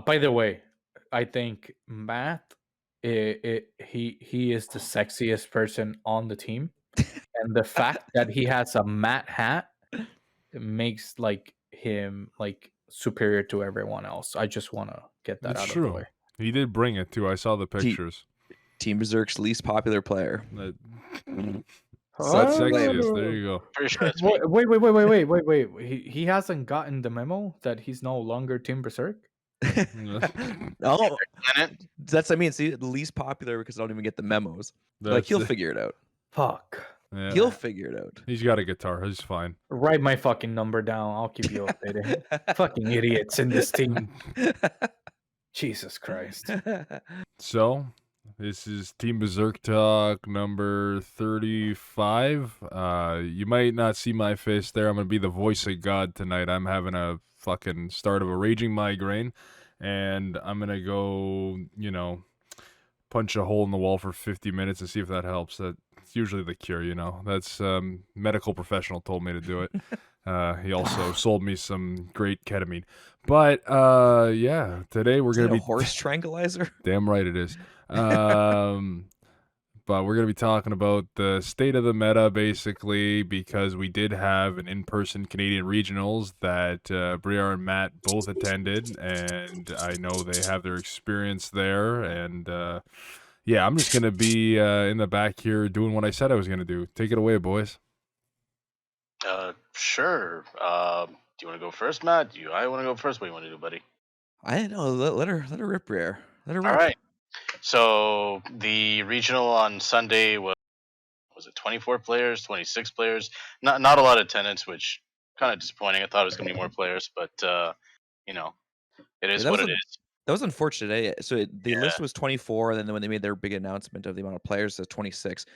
By the way, I think Matt, he is the sexiest person on the team, and the fact that he has a Matt hat makes like him like superior to everyone else. I just want to get that It's out of the way. true. He did bring it too. I saw the Te- pictures. Team Berserk's least popular player. That Such blame. sexiest. There you go. Pretty sure that's me. Wait. He hasn't gotten the memo that he's no longer Team Berserk. No, Planet. that's I mean, see, the least popular because I don't even get the memos. Like That's he'll it. figure it out. Fuck. Yeah. He'll figure it out. He's got a guitar. He's fine. Write my fucking number down. I'll keep you updated. Fucking idiots in this team. Jesus Christ. So, this is Team Berserk Talk number 35. You might not see my face there. I'm going to be the voice of God tonight. I'm having a fucking start of a raging migraine, and I'm going to go, punch a hole in the wall for 50 minutes and see if that helps. That's usually the cure, That's medical professional told me to do it. He also sold me some great ketamine. But yeah, today we're Is gonna that a be horse tranquilizer. damn right it is. But we're gonna be talking about the state of the meta basically because we did have an in-person Canadian regionals that Briar and Matt both attended, and I know they have their experience there. And yeah, I'm just gonna be in the back here doing what I said I was gonna do. Take it away, boys. Sure. Do you want to go first, Matt? I want to go first? What do you want to do, buddy? I don't know. Let her rip, Rare. Let her rip. All right. So the regional on Sunday was it 24 players, 26 players? Not a lot of attendance, which kind of disappointing. I thought it was going to be more players, but you know, it is that what was it is. That was unfortunate. So the Yeah. list was 24, and then when they made their big announcement of the amount of players, it was 26.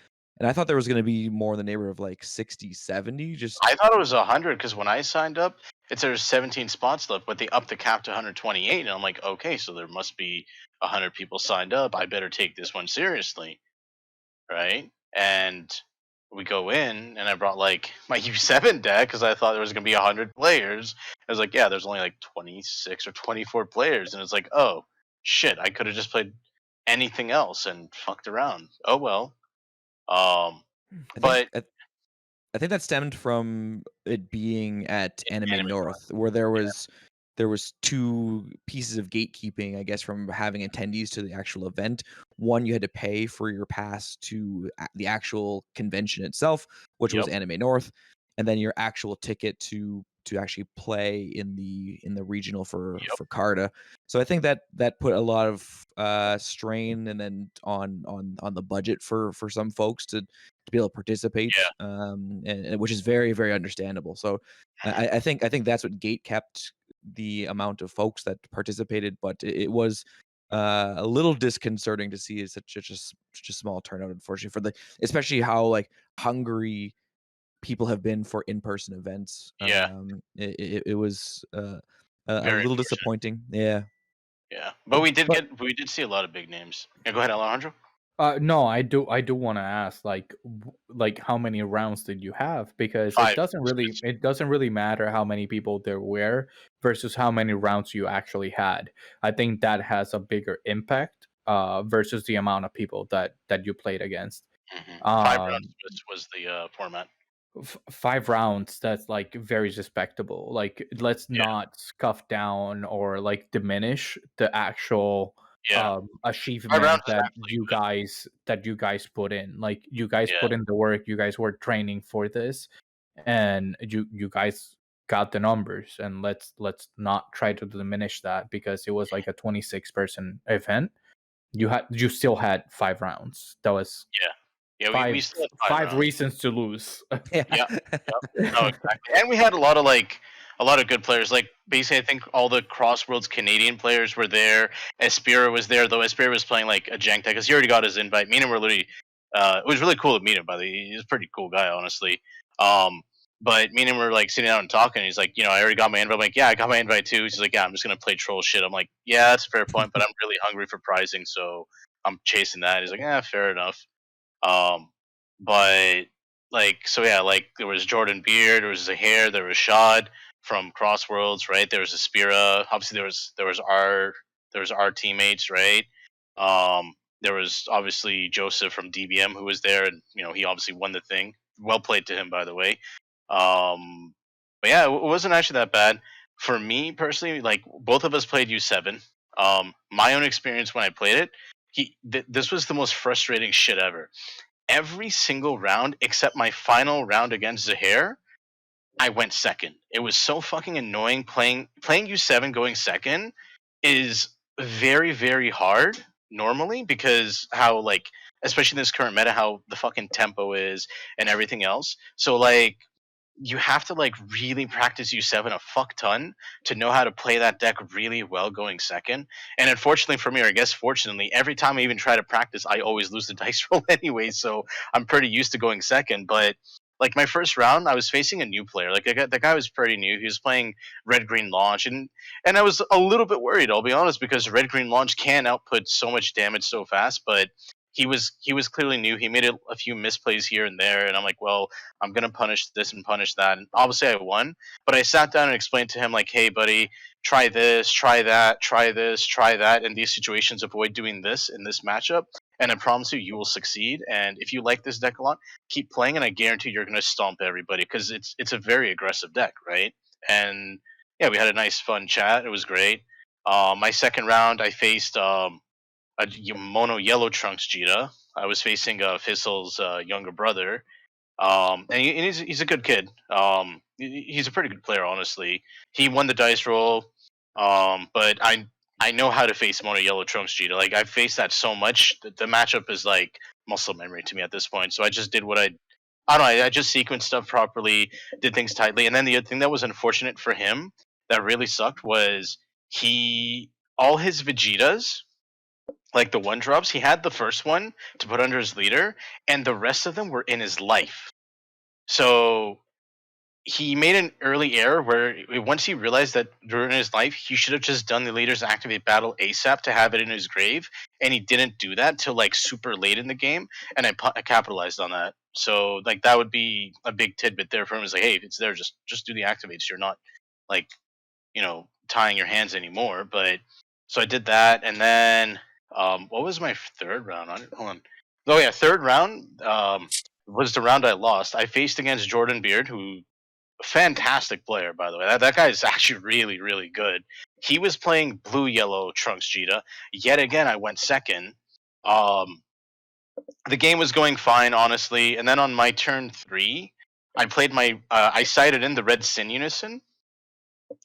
And I thought there was going to be more in the neighborhood of like 60, 70. I thought it was 100 because when I signed up, it says 17 spots left, but they upped the cap to 128, and I'm like, okay, so there must be 100 people signed up. I better take this one seriously, right? And we go in, and I brought like my U7 deck because I thought there was gonna be 100 players. I was like, yeah, there's only like 26 or 24 players, and it's like, oh shit, I could have just played anything else and fucked around. Oh well. But I think that stemmed from it being at Anime Anime North, where there was two pieces of gatekeeping, I guess, from having attendees to the actual event. One, you had to pay for your pass to the actual convention itself, which was Yep. Anime North, and then your actual ticket to actually play in the regional for Carta. So I think that put a lot of strain and then on the budget for some folks to be able to participate, and which is very, very understandable. So I think that's what gate kept the amount of folks that participated, but it was a little disconcerting to see such a small turnout, unfortunately, especially how like hungry people have been for in-person events. Yeah. It was a Very little unfortunate. disappointing. Yeah. Yeah, but we did see a lot of big names. Yeah, go ahead, Alejandro. No, I do want to ask like how many rounds did you have, because 5. it doesn't really matter how many people there were versus how many rounds you actually had. I think that has a bigger impact versus the amount of people that you played against. 5 rounds was the format. 5 rounds, that's like very respectable. Like, let's not scuff down or like diminish the actual Yeah. 5 achievement rounds is that actually you guys put in. Like, you guys Yeah. put in the work, you guys were training for this, and you guys got the numbers. And let's not try to diminish that because it was like a 26 person event. You still had 5 rounds. That was Yeah, we still had 5 rounds. reasons to lose. Yep. No, exactly. And we had a lot of good players. Like, basically, I think all the Crossworlds Canadian players were there. Espira was there, though Espira was playing like a jank deck because he already got his invite. Me and him were literally. It was really cool to meet him. By the way, he's a pretty cool guy, honestly. But me and him were like sitting down and talking. And he's like, I already got my invite. I'm like, yeah, I got my invite too. He's like, yeah, I'm just gonna play troll shit. I'm like, yeah, that's a fair point, but I'm really hungry for prizing, so I'm chasing that. He's like, yeah, fair enough. But like, so yeah, like there was Jordan Beard, there was Zahir, there was Shad. from Crossworlds, right? There was Aspira. Obviously, there was our teammates, right? There was obviously Joseph from DBM who was there, and he obviously won the thing. Well played to him, by the way. But yeah, it wasn't actually that bad for me personally. Like both of us played U7. My own experience when I played it, this was the most frustrating shit ever. Every single round except my final round against Zahair, I went second. It was so fucking annoying playing U7 going second is very very hard normally because how like especially in this current meta how the fucking tempo is and everything else. So like you have to like really practice U7 a fuck ton to know how to play that deck really well going second. And unfortunately for me, or I guess fortunately, every time I even try to practice, I always lose the dice roll anyway. So I'm pretty used to going second. But like my first round, I was facing a new player. Like the guy was pretty new. He was playing red green launch, and I was a little bit worried. I'll be honest because red green launch can output so much damage so fast, but. He was clearly new. He made a few misplays here and there, and I'm like, well, I'm gonna punish this and punish that. And obviously I won, but I sat down and explained to him like, hey buddy, try this, try that, try this, try that. In these situations, avoid doing this in this matchup. And I promise you, you will succeed. And if you like this deck a lot, keep playing, and I guarantee you're gonna stomp everybody because it's a very aggressive deck, right? And yeah, we had a nice fun chat. It was great. My second round, I faced a mono yellow trunks Jita. I was facing Fissel's younger brother, and he's a good kid. He's a pretty good player, honestly. He won the dice roll, but I know how to face Mono Yellow Trunks Cheetah. Like I've faced that so much that the matchup is like muscle memory to me at this point. So I just did what I don't know. I just sequenced stuff properly, did things tightly, and then the other thing that was unfortunate for him that really sucked was he all his Vegetas. Like the one drops, he had the first one to put under his leader, and the rest of them were in his life. So he made an early error where once he realized that during his life he should have just done the leader's activate battle ASAP to have it in his grave, and he didn't do that till like super late in the game, and I capitalized on that. So like that would be a big tidbit there for him. Is like, hey, if it's there, just do the activates. You're not like tying your hands anymore. But so I did that, and then what was my third round? Hold on. Oh yeah, third round was the round I lost. I faced against Jordan Beard, who fantastic player by the way. That guy is actually really really good. He was playing blue yellow Trunks Jita. Yet again, I went second. Um, the game was going fine, honestly, and then on my turn 3, I played my I sighted in the red Sin Unison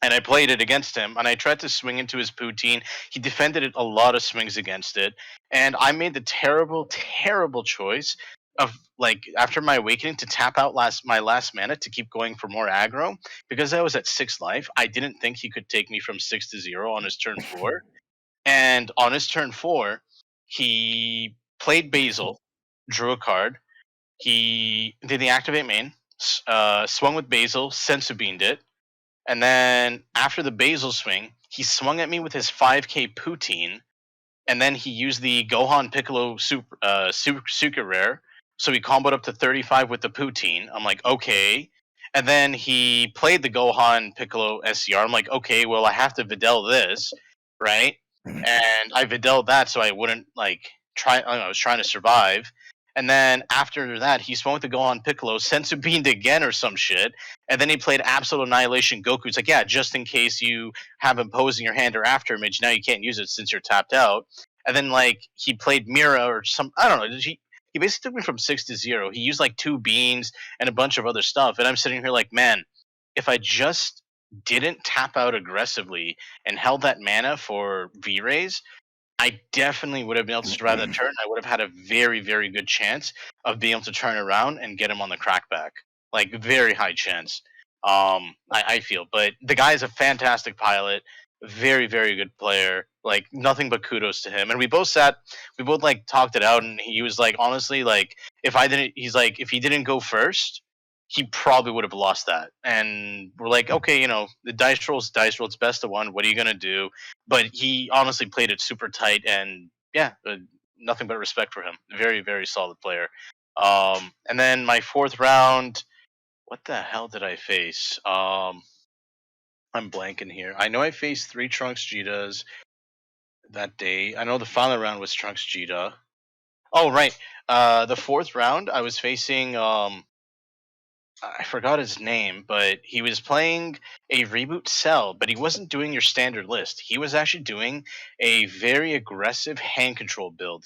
and I played it against him, and I tried to swing into his poutine. He defended it a lot of swings against it, and I made the terrible, terrible choice of like after my awakening to tap out my last mana to keep going for more aggro because I was at 6 life. I didn't think he could take me from 6 to 0 on his turn 4, and on his turn 4, he played Basil, drew a card. He did the activate main, swung with Basil, sensu beamed it, and then after the Basil swing, he swung at me with his 5k Poutine, and then he used the Gohan Piccolo super rare. So he comboed up to 35 with the Poutine. I'm like, okay. And then he played the Gohan Piccolo SCR. I'm like, okay, well, I have to Videl this, right? And I Videl that so I wouldn't like try. I was trying to survive. And then after that, he swung with the Gohan Piccolo, sensu beamed again or some shit. And then he played Absolute Annihilation Goku. It's like, yeah, just in case you have Impose in your hand or After Image, now you can't use it since you're tapped out. And then like he played Mira or some I don't know. He basically took me from 6 to 0. He used like 2 beans and a bunch of other stuff, and I'm sitting here like, man, if I just didn't tap out aggressively and held that mana for V Rays, I definitely would have been able to survive that turn. I would have had a very, very good chance of being able to turn around and get him on the crackback. Like very high chance. I feel. But the guy is a fantastic pilot, very, very good player. Like nothing but kudos to him. And we both like talked it out, and he was like, honestly, like he's like, if he didn't go first, he probably would have lost that. And we're like, okay, the dice roll's dice roll. It's best of one. What are you gonna do? But he honestly played it super tight, and yeah, nothing but respect for him. Very, very solid player. And then my fourth round, what the hell did I face? I'm blanking here. I know I faced 3 Trunks Cheetahs that day. I know the final round was Trunks Cheetah. Oh right. The 4th round I was facing I forgot his name, but he was playing a reboot Cell, but he wasn't doing your standard list. He was actually doing a very aggressive hand control build.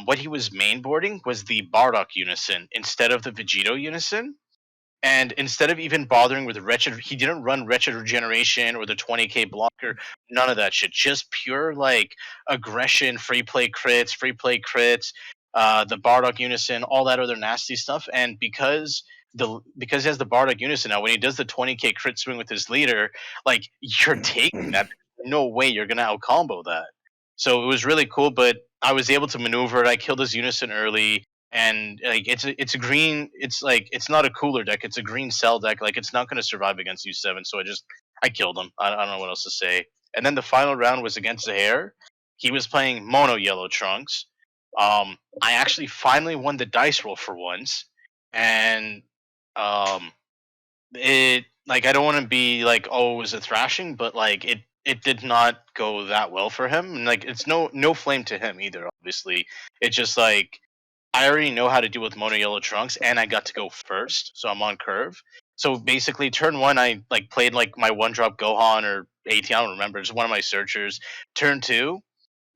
What he was mainboarding was the Bardock Unison instead of the Vegito Unison. And instead of even bothering with Wretched, he didn't run Wretched Regeneration or the 20k blocker, none of that shit. Just pure like aggression, free play crits, the Bardock Unison, all that other nasty stuff. And because he has the Bardock Unison now, when he does the 20k crit swing with his leader, like you're taking that. No way you're gonna out combo that. So it was really cool, but I was able to maneuver it. I killed his Unison early, and like it's a green. It's like it's not a cooler deck. It's a green cell deck. Like it's not going to survive against U7. So I killed him. I don't know what else to say. And then the final round was against Zahair. He was playing mono yellow Trunks. I actually finally won the dice roll for once, and um, it like I don't want to be like, oh, it was a thrashing, but like it did not go that well for him. And like it's no flame to him either. Obviously, it's just like I already know how to deal with mono yellow Trunks, and I got to go first, so I'm on curve. So basically, turn 1, I like played like my 1-drop Gohan or AT, I don't remember, just one of my searchers. Turn 2,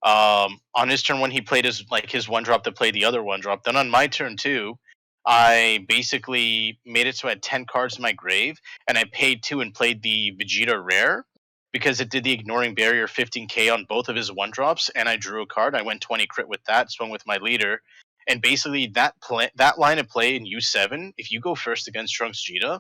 on his turn 1, he played his 1-drop to play the other 1-drop. Then on my turn 2, I basically made it so I had 10 cards in my grave, and I paid 2 and played the Vegeta rare because it did the ignoring barrier 15k on both of his 1-drops, and I drew a card. I went 20 crit with that, swung with my leader, and basically that line of play in U7, if you go first against Trunks Vegeta,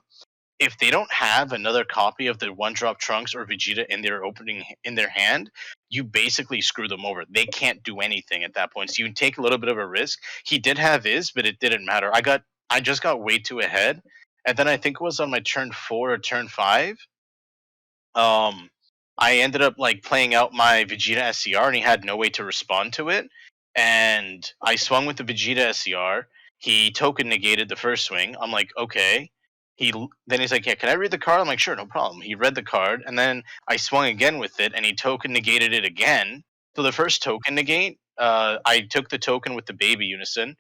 if they don't have another copy of the 1-drop Trunks or Vegeta in their hand, you basically screw them over. They can't do anything at that point. So you take a little bit of a risk. He did have his, but it didn't matter. I just got way too ahead, and then I think it was on my turn 4 or turn 5. Um, I ended up like playing out my Vegeta SCR, and he had no way to respond to it. And I swung with the Vegeta SCR. He token negated the first swing. I'm like, okay. Then he's like, yeah, can I read the card? I'm like, sure, no problem. He read the card, and then I swung again with it, and he token negated it again. So the first token negate, I took the token with the baby unison,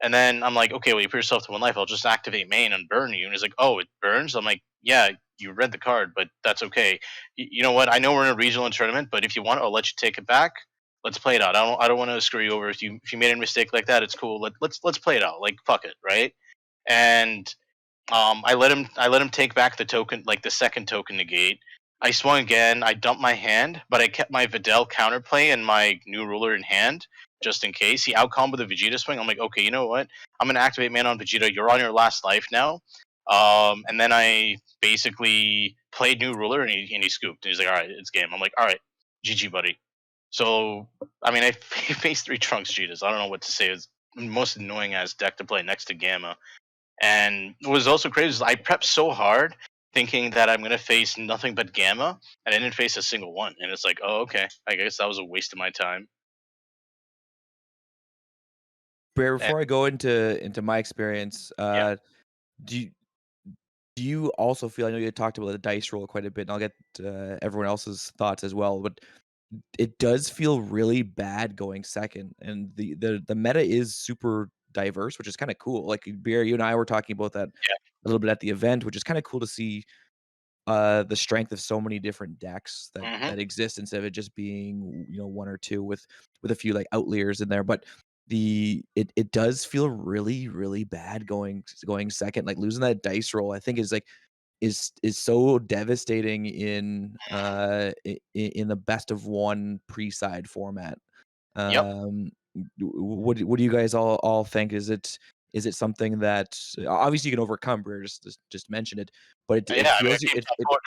and then I'm like, okay, well, you put yourself to 1 life. I'll just activate main and burn you. And he's like, oh, it burns? I'm like, yeah, you read the card, but that's okay. You know what? I know we're in a regional tournament, but if you want, I'll let you take it back. Let's play it out. I don't want to screw you over. If you made a mistake like that, it's cool. Let's play it out. Like fuck it, right? And I let him take back the token, like the second token negate. I swung again. I dumped my hand, but I kept my Videl counterplay and my new ruler in hand just in case. He outcomboed the Vegeta swing. I'm like, okay, you know what? I'm gonna activate man on Vegeta. You're on your last life now. And then I basically played new ruler, and he scooped. And he's like, all right, it's game. I'm like, all right, GG, buddy. So I mean, I faced 3 Trunks Cheetahs. I don't know what to say. It was the most annoying ass deck to play next to Gamma. And what was also crazy is I prepped so hard thinking that I'm going to face nothing but Gamma, and I didn't face a single one. And it's like, oh, okay. I guess that was a waste of my time. Bear, before I go into my experience, Yeah. do you also feel? I know you talked about the dice roll quite a bit, and I'll get everyone else's thoughts as well. But it does feel really bad going second, and the meta is super diverse, which is kind of cool. Like Bear, you and I were talking about that Yeah. a little bit at the event, which is kind of cool to see the strength of so many different decks Mm-hmm. that exist instead of it just being 1 or 2 with a few like outliers in there. But it does feel really bad going second. Like losing that dice roll, I think is so devastating in the best of 1 pre-side format. Yep. What do you guys all think? Is it something that obviously you can overcome? Brer just mentioned it, but it Yeah. I mean, I feels came it, top it 4.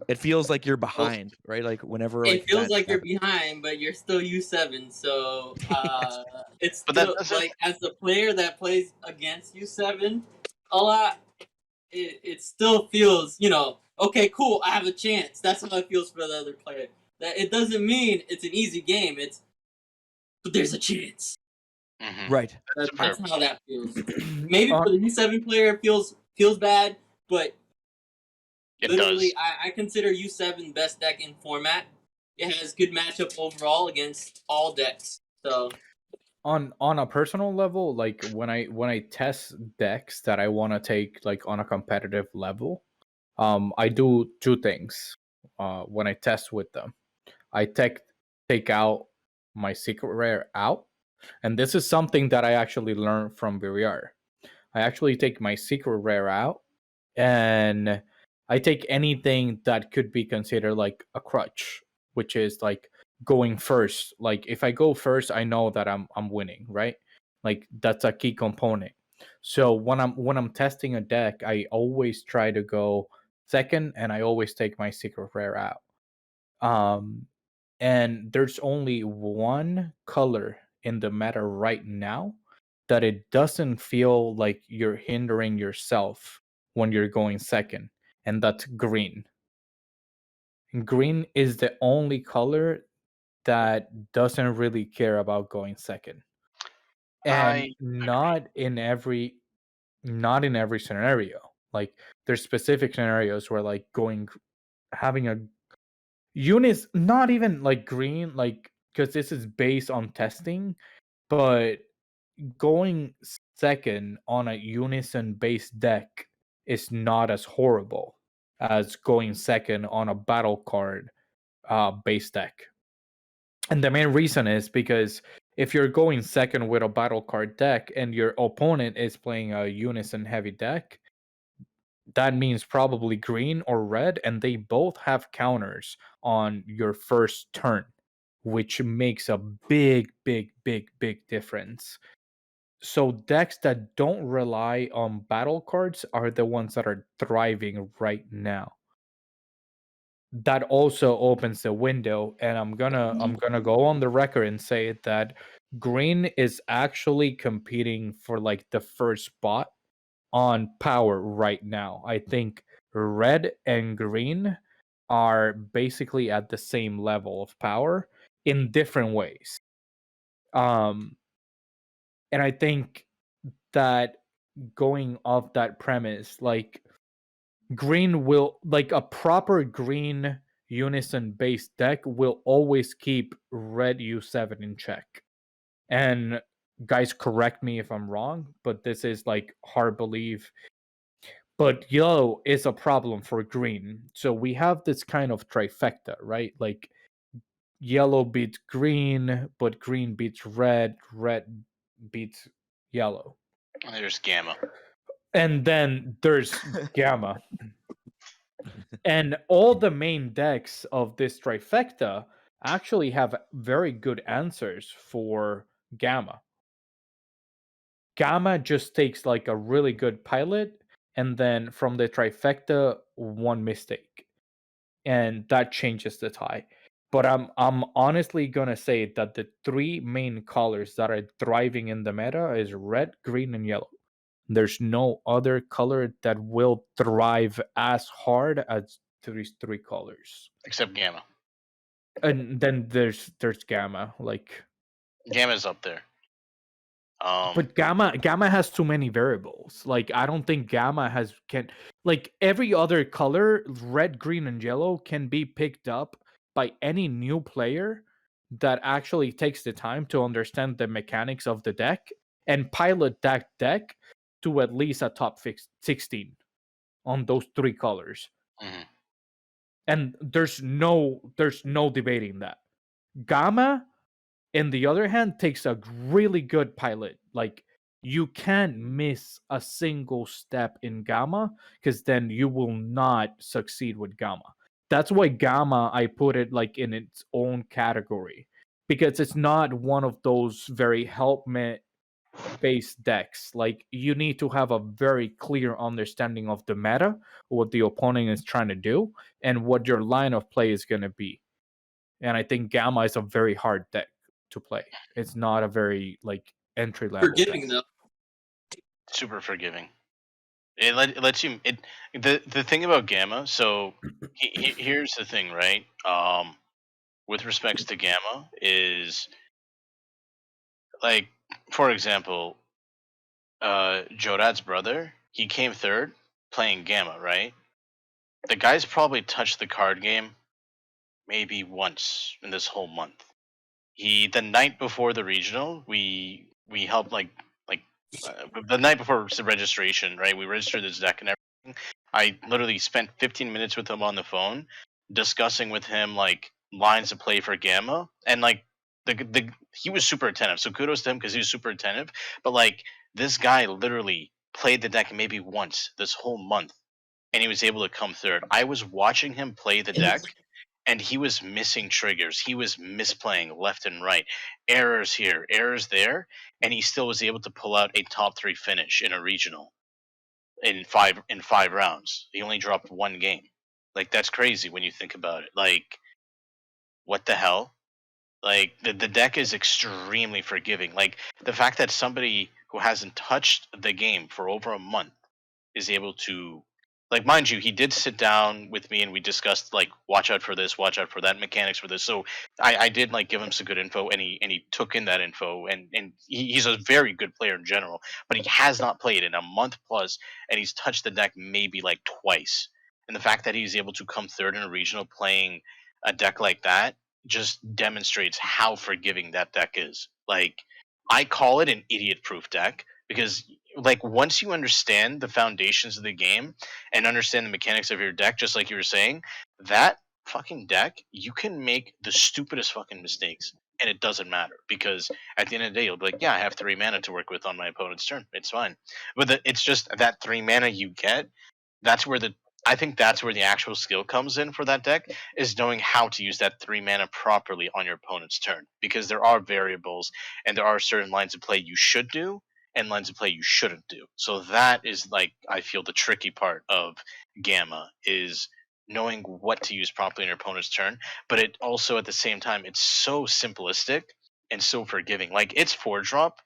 it feels like you're Well, behind, right? Like whenever it like feels that like you're happens. behind, but you're still U7. So it's But that still doesn't. like as the player that plays against U7 a lot, it still feels okay, cool. I have a chance. That's how it feels for the other player. That it doesn't mean it's an easy game. But there's a chance. Mm-hmm. Right. That's a That's fair. how that feels. Maybe for the U7 player it feels bad, but It Literally, does. I consider U7 best deck in format. It has good matchup overall against all decks. So on a personal level, like when I test decks that I want to take like on a competitive level, I do two things. When I test with them, I take out my secret rare out, and this is something that I actually learned from VR. I actually take my secret rare out, and I take anything that could be considered like a crutch, which is like going first. Like if I go first, I know that I'm winning, right? Like that's a key component. So when I'm testing a deck, I always try to go second, and I always take my secret rare out. Um, and there's only one color in the meta right now that it doesn't feel like you're hindering yourself when you're going second, and that's green. Green is the only color that doesn't really care about going second. And I not in every scenario. Like there's specific scenarios where like having a units, not even like green, like because this is based on testing, but going second on a unison based deck is not as horrible as going second on a battle card base deck. And the main reason is because if you're going second with a battle card deck and your opponent is playing a unison heavy deck, that means probably green or red, and they both have counters on your first turn, which makes a big, big, big, big difference. So decks that don't rely on battle cards are the ones that are thriving right now. That also opens the window, and I'm gonna go on the record and say that green is actually competing for like the first spot on power right now. I think red and green are basically at the same level of power in different ways. Um, and I think that going off that premise, like green will, like a proper green unison based deck will always keep red U7 in check. And guys, correct me if I'm wrong, but this is like hard belief. But yellow is a problem for green. So we have this kind of trifecta, right? Like yellow beats green, but green beats red, red beats yellow. There's Gamma. And then there's gamma. And all the main decks of this trifecta actually have very good answers for gamma. Gamma just takes like a really good pilot, and then from the trifecta, one mistake, and that changes the tie. But I'm honestly gonna say that the three main colors that are thriving in the meta is red, green, and yellow. There's no other color that will thrive as hard as these three colors. Except Gamma. And then there's gamma, like, Gamma's up there. but gamma has too many variables. Like I don't think gamma has can like every other color, red, green, and yellow can be picked up by any new player that actually takes the time to understand the mechanics of the deck and pilot that deck to at least a top 16 on those three colors. Mhm. And there's no debating that. Gamma, on the other hand, takes a really good pilot. Like you can't miss a single step in gamma because then you will not succeed with gamma. That's why gamma I put it like in its own category because it's not one of those very helpmate based decks. Like you need to have a very clear understanding of the meta, what the opponent is trying to do, and what your line of play is going to be. And I think gamma is a very hard deck to play. It's not a very like entry level deck. forgiving though. Super forgiving. It lets you. The thing about Gamma. So here's the thing, right? With respects to Gamma, is like, for example, Jorad's brother. He came third playing Gamma, right? the guy's probably touched the card game maybe once in this whole month. The night before the regional, we helped the night before registration, right? We registered his deck and everything. I literally spent 15 minutes with him on the phone, discussing with him like lines of play for Gamma, and like the he was super attentive. So kudos to him because he was super attentive. But like this guy literally played the deck maybe once this whole month, and he was able to come third. I was watching him play the deck, and he was missing triggers. He was misplaying left and right, errors here, errors there, and he still was able to pull out a top 3 finish in a regional in 5 rounds. He only dropped one game. Like that's crazy when you think about it. Like what the hell? Like the deck is extremely forgiving. Like the fact that somebody who hasn't touched the game for over a month is able to, like, mind you, he did sit down with me and we discussed like watch out for this, watch out for that, mechanics for this. So I did like give him some good info, and he took in that info, and he's a very good player in general, but he has not played in a month plus, and he's touched the deck maybe like twice. And the fact that he's able to come third in a regional playing a deck like that just demonstrates how forgiving that deck is. Like I call it an idiot proof deck because like once you understand the foundations of the game and understand the mechanics of your deck, just like you were saying, that fucking deck, you can make the stupidest fucking mistakes and it doesn't matter because at the end of the day, you'll be like, yeah, I have 3 mana to work with on my opponent's turn. It's fine. But it's just that 3 mana you get. That's where the I think that's where the actual skill comes in for that deck is knowing how to use that 3 mana properly on your opponent's turn because there are variables and there are certain lines of play you should do and lines of play you shouldn't do. So that is like I feel the tricky part of Gamma is knowing what to use properly in your opponent's turn, but it also at the same time it's so simplistic and so forgiving. Like its 4 drop,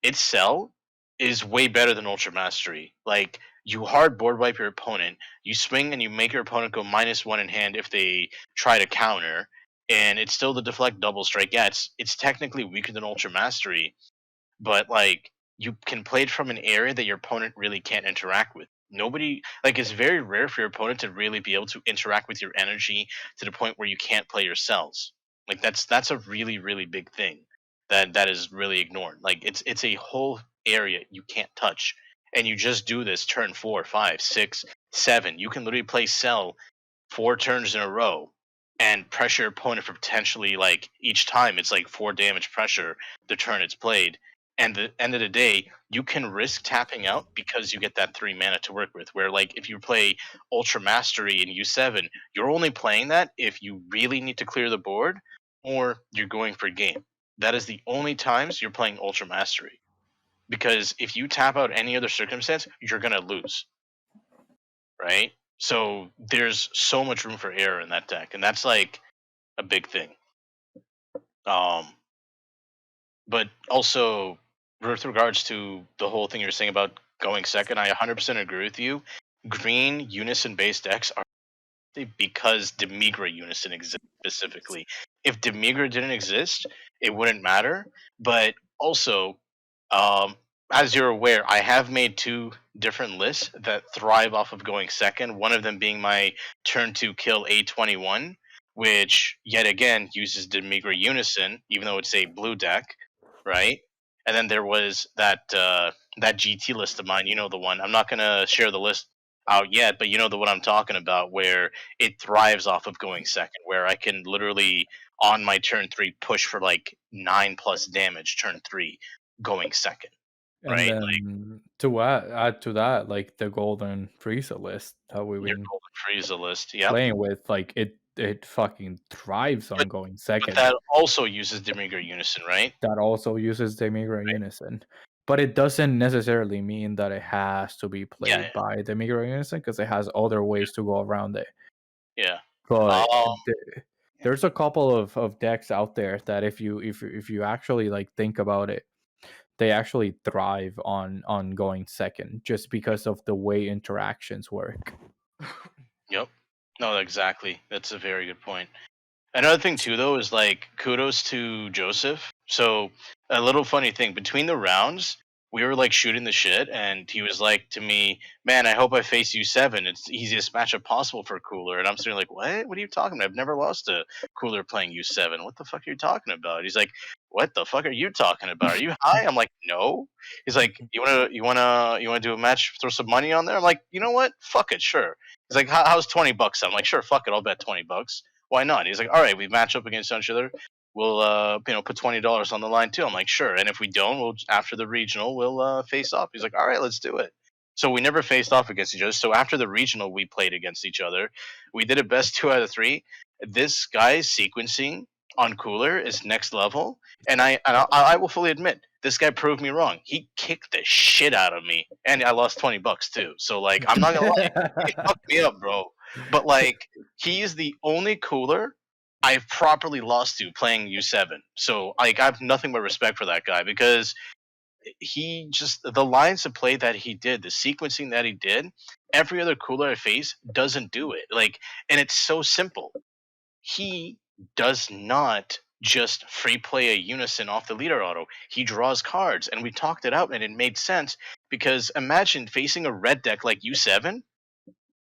its cell is way better than Ultra Mastery. Like you hard board wipe your opponent, you swing and you make your opponent go -1 in hand if they try to counter, and it's still the deflect double strike. Yeah, it's technically weaker than Ultra Mastery, but like you can play it from an area that your opponent really can't interact with. Nobody like it's very rare for your opponent to really be able to interact with your energy to the point where you can't play your cells. Like that's a really big thing that is really ignored. Like it's a whole area you can't touch, and you just do this turn 4, 5, 6, 7. You can literally play cell 4 turns in a row and pressure your opponent for potentially like each time it's like 4 damage pressure the turn it's played. And the end of the day, you can risk tapping out because you get that 3 mana to work with. Where like if you play Ultra Mastery in U7, you're only playing that if you really need to clear the board or you're going for game. That is the only times you're playing Ultra Mastery. Because if you tap out any other circumstance, you're gonna lose. Right? So there's so much room for error in that deck, and that's like a big thing. But also with regards to the whole thing you're saying about going second, I 100% agree with you. Green unison based decks are because Demigra unison exists specifically. If Demigra didn't exist, it wouldn't matter. But also, um, as you're aware, I have made 2 different lists that thrive off of going second. One of them being my turn 2 kill A21, which yet again uses Demigra Unison, even though it's a blue deck, right? And then there was that GT list of mine. You know the one. I'm not gonna share the list out yet, but you know the one I'm talking about, where it thrives off of going second, where I can literally on my turn 3 push for like 9+ damage turn 3 going second, And right? Like then to add to that, like the golden Frieza list that we've your been golden Frieza list, yep. playing with, like it fucking thrives on going But second. that also uses Demigra Unison, right? That also uses Demigra Unison. But it doesn't necessarily mean that it has to be Yeah, played by Demigra Unison because it has other ways to go around it. yeah. But Um, there's a couple of decks out there that if you actually like think about it, they actually thrive on going second just because of the way interactions work. yep. No, exactly. That's a very good point. Another thing too, though, is like kudos to Joseph. So a little funny thing between the rounds, we were like shooting the shit, and he was like to me, "Man, I hope I face U7. It's the easiest matchup possible for Cooler." And I'm sitting like, "What? What are you talking about? I've never lost to Cooler playing U7. What the fuck are you talking about?" He's like, "What the fuck are you talking about? Are you high?" I'm like, "No." He's like, "You wanna do a match? Throw some money on there." I'm like, "You know what? Fuck it, sure." He's like, "How's $20?" I'm like, "Sure, fuck it, I'll bet $20. Why not?" He's like, "All right, we match up against each other. We'll put $20 on the line too." I'm like, "Sure." And if we don't, we'll after the regional we'll face off. He's like, "All right, let's do it." So we never faced off against each other. So after the regional, we played against each other. We did a best 2 out of 3. This guy's sequencing on Cooler is next level, and I will fully admit this guy proved me wrong. He kicked the shit out of me, and I lost $20 too. So like, I'm not gonna lie, he fucked me up, bro. But like, he is the only Cooler I've properly lost to playing U7. So like, I have nothing but respect for that guy, because he just, the lines of play that he did, the sequencing that he did, every other Cooler I face doesn't do it. Like, and it's so simple. He does not just free play a unison off the leader auto. He draws cards, and we talked it out, and it made sense, because imagine facing a red deck like U7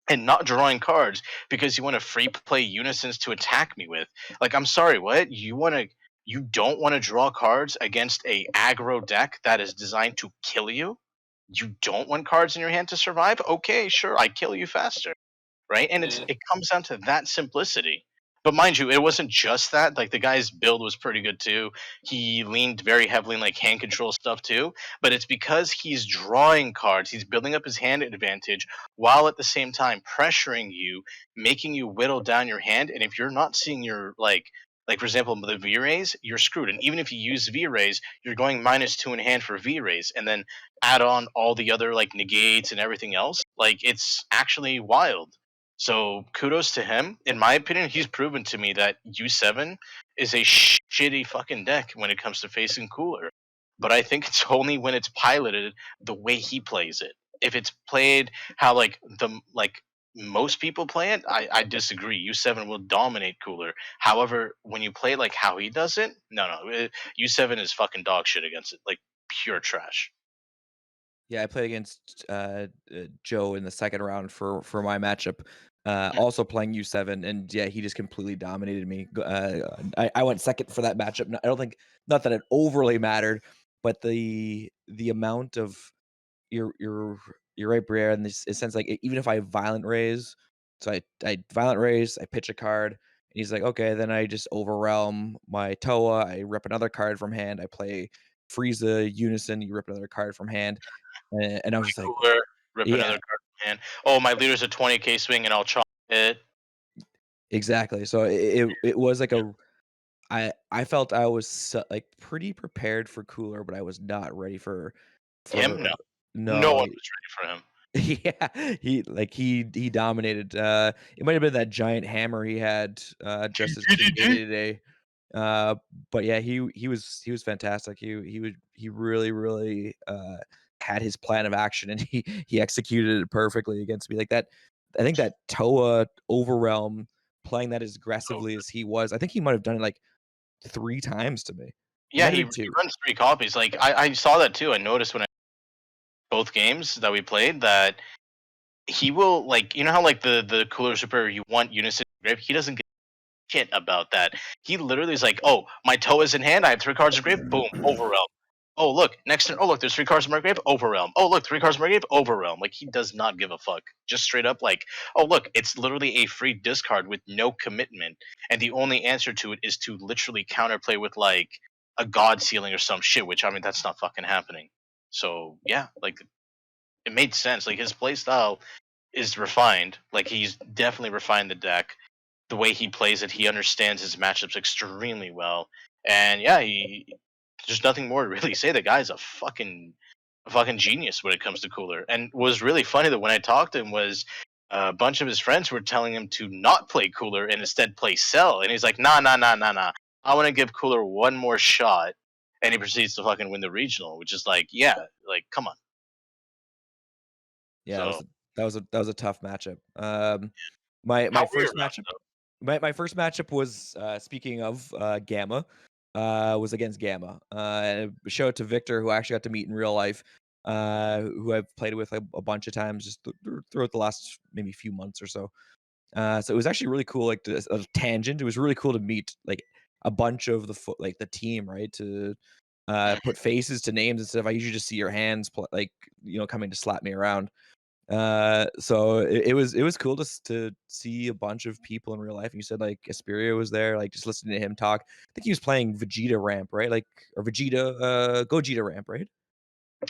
and not drawing cards because you want to free play unisons to attack me with. Like, I'm sorry, what? You don't want to draw cards against a aggro deck that is designed to kill you? You don't want cards in your hand to survive? Okay, sure, I kill you faster, right? And Yeah. it comes down to that simplicity. But mind you, it wasn't just that. Like, the guy's build was pretty good too. He leaned very heavily in like hand control stuff too. But it's because he's drawing cards. He's building up his hand advantage while at the same time pressuring you, making you whittle down your hand. And if you're not seeing your like for example the V rays, you're screwed. And even if you use V rays, you're going -2 in hand for V rays, and then add on all the other like negates and everything else. Like, it's actually wild. So kudos to him. In my opinion, he's proven to me that U7 is a shitty fucking deck when it comes to facing Cooler. But I think it's only when it's piloted the way he plays it. If it's played how like most people play it, I disagree. U7 will dominate Cooler. However, when you play it like how he does it, no, U7 is fucking dog shit against it, like pure trash. Yeah, I played against Joe in the second round for my matchup. Also playing U7, and yeah, he just completely dominated me. I went second for that matchup. I don't think, not that it overly mattered, but the amount of you're right, Briere, in this sense, like even if I violent raise, so I violent raise, I pitch a card, and he's like, okay, then I just overwhelm my Toa, I rip another card from hand, I play Frieza Unison, you rip another card from hand, and I was just like, Cooler, rip yeah, another card from hand. Oh, my leader's a 20k swing, and I'll chop it. exactly. So it was like I felt I was like pretty prepared for Cooler, but I was not ready Him? for No. No no. one was ready for him. Yeah, he dominated. It might have been that giant hammer he had, just as King Dedede today. But yeah, he was fantastic. He really had his plan of action, and he executed it perfectly against me. Like that, I think that Toa Overwhelm, playing that as So aggressively as he was, I think he might have done it like 3 times to me. He yeah, might have he been 2. runs 3 copies. Like, I saw that too. I noticed when I both games that we played that he will, like, you know how like the Cooler Super, you want unison grave? He doesn't give a shit about that. He literally is like, "Oh, my toe is in hand. I have 3 cards of grave. Boom, overwhelm. Oh, look, next turn. Oh, look, there's 3 cards in my grave. Overwhelm. Oh, look, 3 cards in my grave. Overwhelm." Like, he does not give a fuck. Just straight up like, "Oh, look, it's literally a free discard with no commitment, and the only answer to it is to literally counterplay with like a god ceiling or some shit." Which, I mean, that's not fucking happening. So yeah, like, it made sense. Like, his play style is refined. Like, he's definitely refined the deck. The way he plays it, he understands his matchups extremely well. And yeah, there's nothing more to really say. The guy's a fucking genius when it comes to Cooler. And what was really funny that when I talked to him was a bunch of his friends were telling him to not play Cooler and instead play Cell. And he's like, nah, nah, nah, nah, nah. I want to give Cooler one more shot. And he proceeds to fucking win the regional, which is like, yeah, like, come on. Yeah, So that was a tough matchup. My how my were your first rounds matchup though? my first matchup was, speaking of, Gamma. was against Gamma. And a shout out to Victor, who I actually got to meet in real life, who I've played with a bunch of times just throughout the last maybe few months or so. So it was actually really cool. Like a tangent, it was really cool to meet like a bunch of the team, right? To put faces to names and stuff. I usually just see your hands, coming to slap me around. So it was cool to see a bunch of people in real life. And you said like Asperia was there, like just listening to him talk. I think he was playing Vegeta ramp, right? Like or Gogeta ramp, right?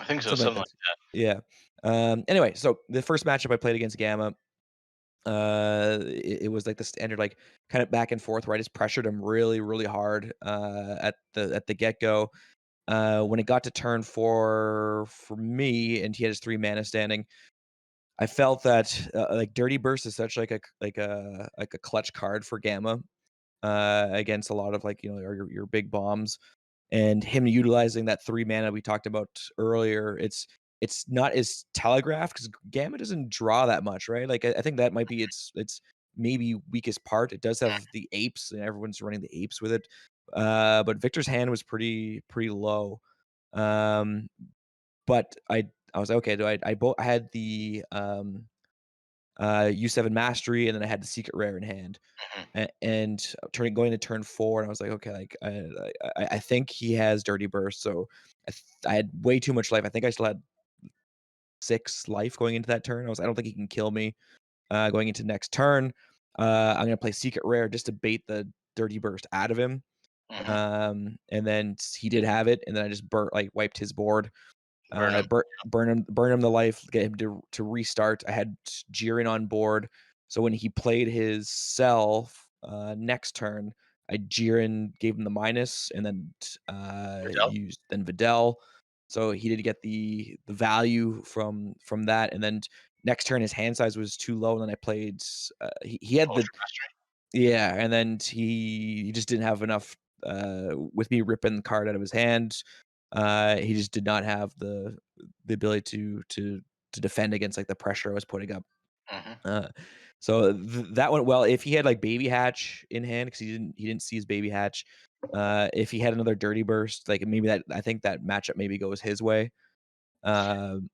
I think so, Something like something that. like that. Yeah. Anyway, so the first matchup I played against Gamma, it was like the standard like kind of back and forth where I just pressured him really, really hard at the get-go. When it got to turn 4 for me and he had his 3 mana standing, I felt that, like, Dirty Burst is such like a clutch card for Gamma, against a lot of, like, your big bombs, and him utilizing that 3 mana we talked about earlier, it's not as telegraphed because Gamma doesn't draw that much, right? Like, I think that might be its maybe weakest part. It does have the apes, and everyone's running the apes with it, but Victor's hand was pretty low, um, but I was like, "Okay, do I had the, U7 Mastery, and then I had the Secret Rare in hand. Mhm. And going to turn 4, and I was like, okay, like I think he has Dirty Burst, so I had way too much life. I think I still had 6 life going into that turn. I don't think he can kill me going into next turn. I'm gonna play Secret Rare just to bait the Dirty Burst out of him. Mhm. And then he did have it, and then I just wiped his board. Burn 'em. Burn him the life, get him to restart. I had Jiren on board, so when he played his self next turn, I Jiren gave him the minus, and then Videl? used then Videl, so he did get the value from that. And then next turn his hand size was too low, and then I played. He had the Ultra Mastery? yeah, and then he just didn't have enough, with me ripping the card out of his hand, he just did not have the ability to defend against, like, the pressure I was putting up. Mhm. Uh, so that went well. If he had, like, Baby Hatch in hand, because he didn't see his Baby Hatch, if he had another Dirty Burst, like, maybe that I think that matchup maybe goes his way. Um,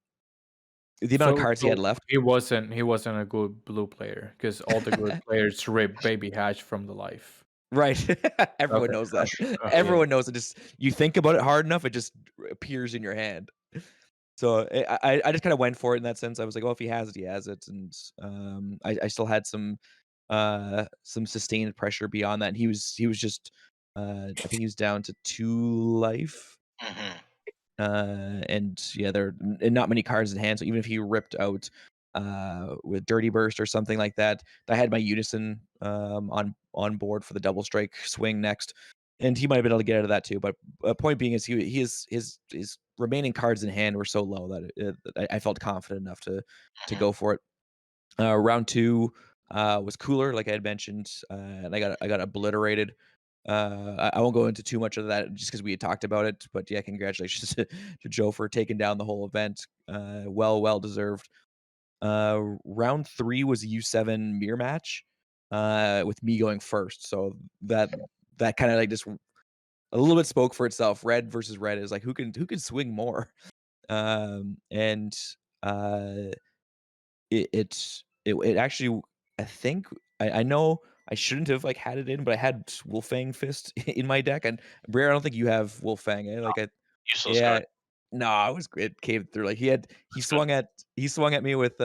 the amount of So cards he had left. he wasn't a good blue player because all the good players rip Baby Hatch from the life. Right. Everyone Okay, knows that. okay, okay, yeah. Everyone knows it. Just you think about it hard enough, it just appears in your hand. So I just kind of went for it in that sense. I was like, "Oh, if he has it, he has it." And I still had some sustained pressure beyond that. And he was just I think he was down to 2 life. Mhm. And yeah, there and not many cards in hand. So even if he ripped out with Dirty Burst or something like that, I had my Unison on board for the double strike swing next, and he might have been able to get out of that too. But point being is his remaining cards in hand were so low that I felt confident enough to Mhm. go for it. Round 2 was cooler, like I had mentioned, and I got obliterated. I won't go into too much of that just because we had talked about it, but yeah, congratulations to Joe for taking down the whole event. Well deserved. Round 3 was a U7 mirror match, with me going first. So that kind of like just a little bit spoke for itself. Red versus red is like who can swing more. And uh, it actually I think I know I shouldn't have, like, had it in, but I had Wolfang Fist in my deck, and Brer, I don't think you have Wolfang, eh? Like, I Useless yeah. card. No, it caved through, like, he That's good. swung at me with,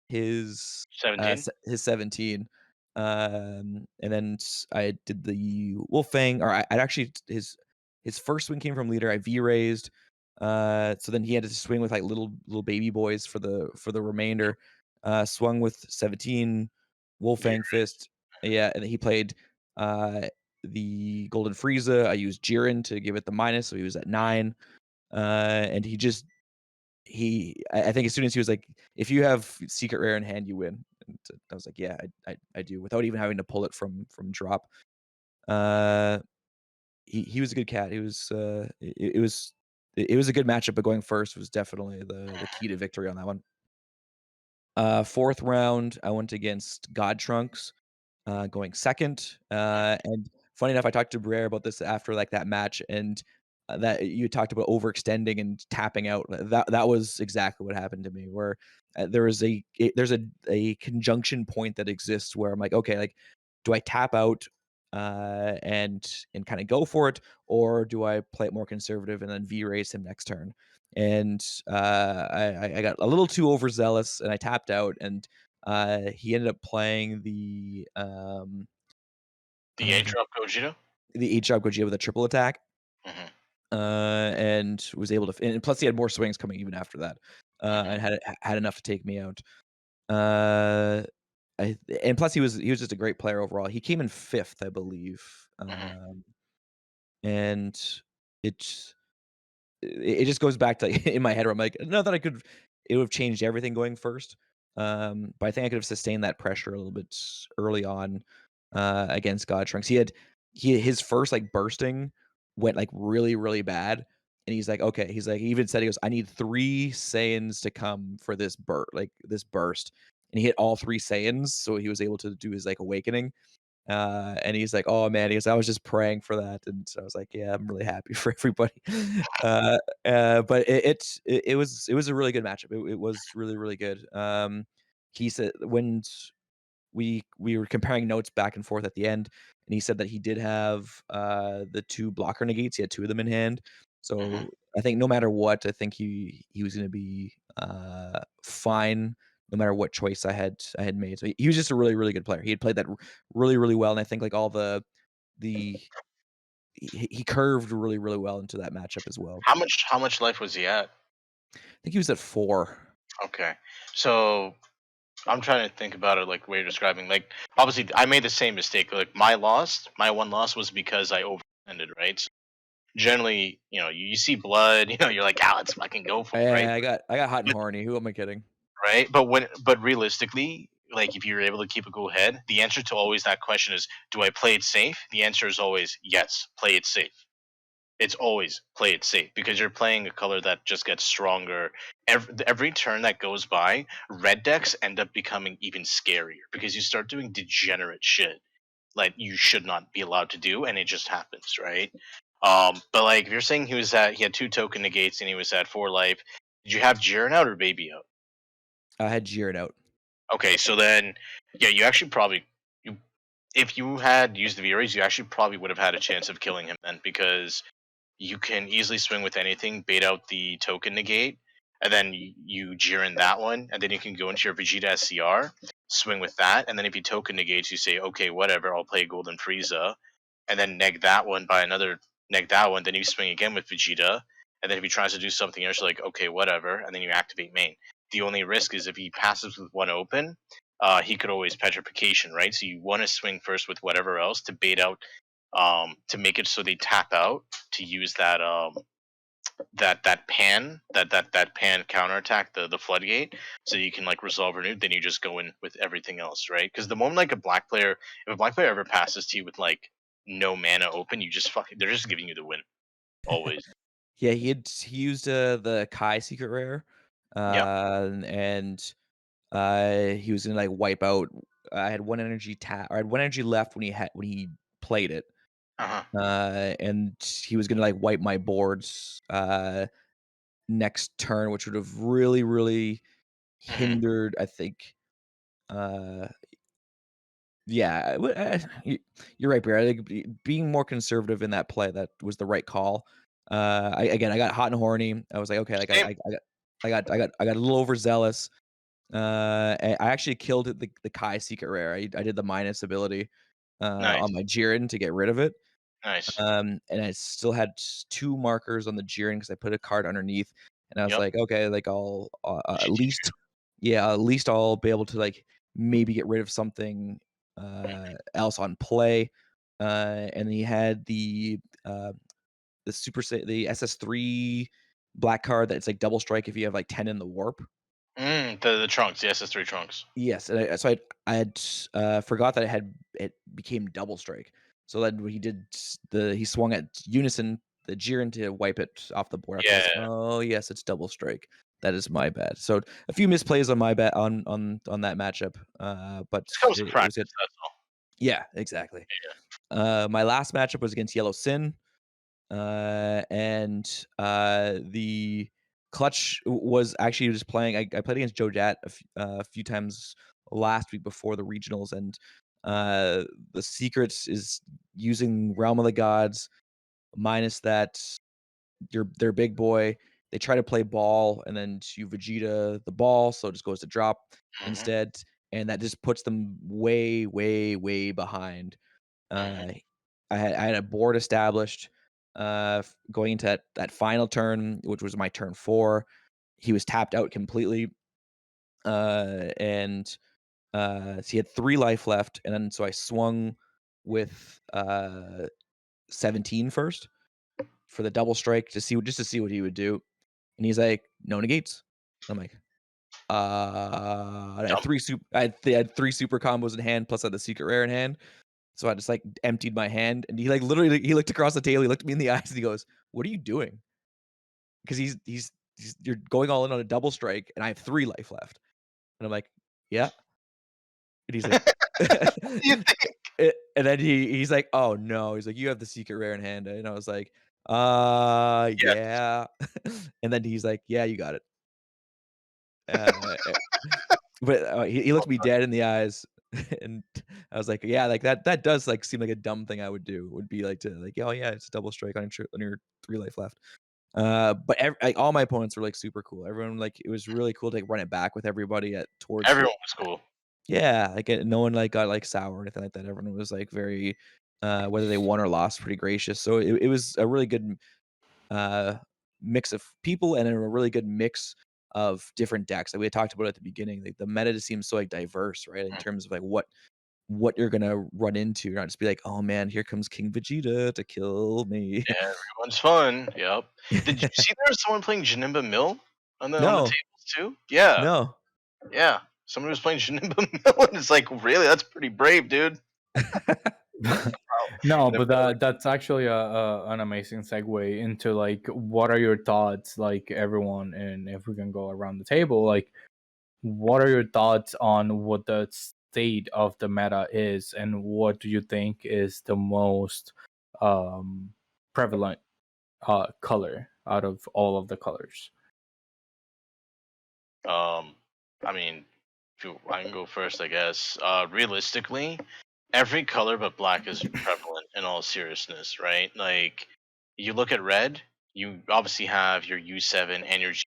his, 17? his 17, and then I did the Wolfang, or I'd actually his first swing came from leader, I V-raised, so then he had to swing with, like, little baby boys for the remainder, swung with 17, Very Wolfang Fist, yeah, and then he played, uh, the Golden Frieza. I used Jiren to give it the minus, so he was at 9, and I think as soon as he was like, "If you have Secret Rare in hand, you win," and I was like, "Yeah, I do," without even having to pull it from drop. Uh, he was a good cat. He was, it was a good matchup, but going first was definitely the key to victory on that one. Fourth round, I went against God Trunks, going second, and funny enough, I talked to Briere about this after like that match, and that you talked about overextending and tapping out. That was exactly what happened to me. Where there's a conjunction point that exists where I'm like, okay, like, do I tap out and kind of go for it, or do I play it more conservative and then V raise him next turn? And I got a little too overzealous and I tapped out, and he ended up playing The uh, A drop Gogeta. the H-Job Gogeta with a triple attack, Hmm. and was able to. And plus, he had more swings coming even after that, Hmm. and had enough to take me out. Uh, and plus, he was just a great player overall. He came in 5th, I believe, Hmm. and it's it just goes back to in my head where I'm like, not that it would have changed everything going first. But I think I could have sustained that pressure a little bit early on against God Trunks. His first like bursting went like really, really bad. And he's like, okay, he's like, he even said, he goes, I need 3 Saiyans to come for this burst. And he hit all 3 Saiyans, so he was able to do his like awakening. And he's like, "Oh man," he goes, "I was just praying for that," and so I was like, "Yeah, I'm really happy for everybody." Uh, but it was a really good matchup. It was really really good. He said when we were comparing notes back and forth at the end, and he said that he did have the 2 blocker negates. He had 2 of them in hand. Hmm. So I think no matter what, I think he was going to be fine no matter what choice I had made. So he was just a really really good player. He had played that really really well, and I think like all the he curved really really well into that matchup as well. How much life was he at? I think he was at 4. Okay, so I'm trying to think about it like the way you're describing. Like, obviously, I made the same mistake. Like, my one loss was because I overextended, right? So generally, you see blood, you're like, ah, let's fucking go for it, right? I got hot and But horny. Who am I kidding? right, but realistically, like if you're able to keep a cool head, the answer to always that question is, do I play it safe? The answer is always yes, play it safe. It's always play it safe because you're playing a color that just gets stronger. Every turn that goes by, red decks end up becoming even scarier because you start doing degenerate shit like you should not be allowed to do, and it just happens, right? But like if you're saying he had 2 token negates and he was at 4 life, did you have Jiren out or Baby out? I had Jiren out. Okay, so then yeah, you actually probably you if you had used the V-Rays, you actually probably would have had a chance of killing him then because you can easily swing with anything, bait out the token negate, and then you Jiren that one, and then you can go into your Vegeta SCR, swing with that, and then if he token negates, you say, okay, whatever, I'll play Golden Frieza, and then neg that one, then you swing again with Vegeta, and then if he tries to do something else, you're like, okay, whatever, and then you activate main. The only risk is if he passes with one open, he could always petrification, right? So you want to swing first with whatever else to bait out, to make it so they tap out to use that pan counterattack, the floodgate, so you can like resolve renewed. Then you just go in with everything else, right? Because the moment like if a black player ever passes to you with like no mana open, you just fucking they're just giving you the win always. Yeah, he used the Kai secret rare, Yeah. and he was gonna like wipe out. I had 1 energy or I had 1 energy left when he played it, Uh huh. and he was gonna like wipe my boards next turn, which would have really really Hmm. hindered. I think. Uh, yeah, you're right, Bear. I think being more conservative in that play, that was the right call. I got hot and horny. I was like, okay, like Same. I got a little overzealous. I actually killed the Kai secret rare. I did the minus ability on Nice. my Jiren to get rid of it. Nice. And I still had 2 markers on the Jiren because I put a card underneath, and I was Yep. like, okay, like I'll at GTG. least, yeah, at least I'll be able to like maybe get rid of something else on play. And he had the SS3 black card that's like double strike if you have like 10 in the warp. The trunks, the SS3 trunks. Yes, and I had forgot that it became double strike. So then when he swung at Unison, the Jiren, to wipe it off the board. I was Yeah. like, oh yes, it's double strike. That is my bad. So a few misplays on my bad on that matchup. But This comes with it was practice. good. That's all. Yeah, exactly. My last matchup was against Yellow Sin, and the clutch was actually just playing. I played against Joe Jat a few times last week before the regionals, and the secrets is using Realm of the Gods minus that their big boy. They try to play ball and then you Vegeta the ball, so it just goes to drop instead, and that just puts them way, way, way behind. I had a board established going into that final turn, which was my turn 4. He was tapped out completely, and so he had 3 life left, and then so I swung with 17 first for the double strike to see what he would do, and he's like, "No negates." I'm like, I had I had 3 super combos in hand, plus I had the secret rare in hand. So I just like emptied my hand, and he like literally he looked across the table, he looked me in the eyes, and he goes, "What are you doing?" Because he's you're going all in on a double strike, and I have 3 life left, and I'm like, "Yeah," and he's like, What do you think? and then he's like, "Oh no," he's like, "You have the secret rare in hand," and I was like, Yes. yeah," and then he's like, "Yeah, you got it." Uh, but he looked me dead in the eyes, and I was like, "Yeah, like that does like seem like a dumb thing I would do. Would be like to like, oh yeah, it's a double strike on your 3 life left." But like all my opponents were like super cool. Everyone like it was really cool to like run it back with everybody at towards Everyone was cool. yeah, like no one like got like sour or anything like that. Everyone was like very whether they won or lost, pretty gracious. So it was a really good uh mix of people and a really good mix of different decks. Like we had talked about at the beginning, like the meta just seems so like diverse, right? In terms of like what you're gonna run into. You're not just be like, oh man, here comes King Vegeta to kill me. Everyone's fun. Yep. Did you see there was someone playing Janemba Mill on the No, tables too? Yeah. no. Yeah. Someone was playing Janemba Mill, and it's like, really? That's pretty brave, dude. No, Never but really- that's actually an amazing segue into like what are your thoughts, like everyone, and if we can go around the table, like what are your thoughts on what the state of the meta is, and what do you think is the most prevalent color out of all of the colors? I mean, I can go first, I guess. Realistically, every color but black is prevalent in all seriousness, right? Like, you look at red, you obviously have your U7 and your G,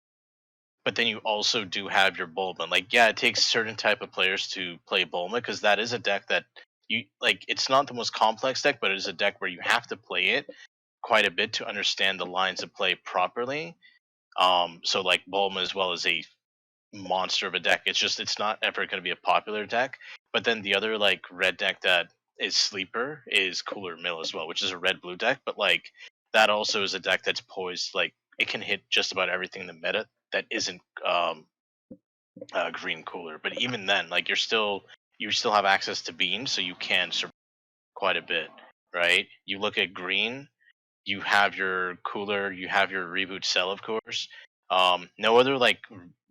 but then you also do have your Bulma. Like, yeah, it takes certain type of players to play Bulma because that is a deck that you like. It's not the most complex deck, but it is a deck where you have to play it quite a bit to understand the lines of play properly. So like Bulma as well as a monster of a deck. It's not ever going to be a popular deck. But then the other like red deck that is sleeper is Cooler Mill as well, which is a red blue deck. But like that also is a deck that's poised like it can hit just about everything in the meta that isn't green cooler. But even then, like you still have access to beans, so you can survive quite a bit, right? You look at green, you have your cooler, you have your reboot cell, of course. No other like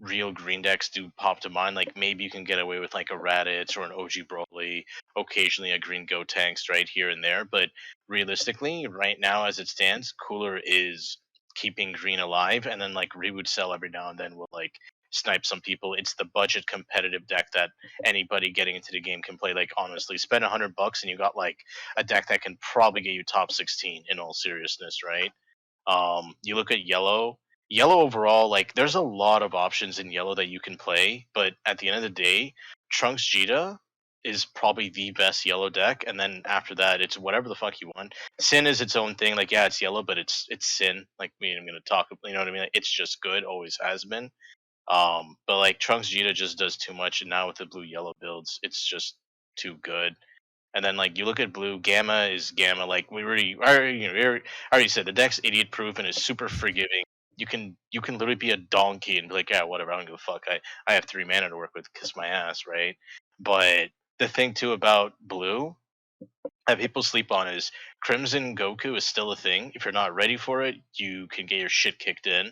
real green decks do pop to mind. Like maybe you can get away with like a Raditz or an OG Broly, occasionally a green Gotenks right here and there. But realistically, right now as it stands, cooler is keeping green alive, and then like reboot cell every now and then will like snipe some people. It's the budget competitive deck that anybody getting into the game can play. Like honestly, spend $100 and you got like a deck that can probably get you top 16 in all seriousness, right? You look at yellow. Yellow overall, like there's a lot of options in yellow that you can play, but at the end of the day, Trunks Jita is probably the best yellow deck, and then after that, it's whatever the fuck you want. Sin is its own thing. Like yeah, it's yellow, but it's Sin. Like I'm gonna talk. You know what I mean? Like, it's just good. Always has been. But like Trunks Jita just does too much, and now with the blue yellow builds, it's just too good. And then like you look at blue, Gamma is Gamma. Like I already said the deck's idiot proof and is super forgiving. You can literally be a donkey and be like, yeah, whatever, I don't give a fuck. I have 3 mana to work with, kiss my ass, right? But the thing too about blue that people sleep on is Crimson Goku is still a thing. If you're not ready for it, you can get your shit kicked in.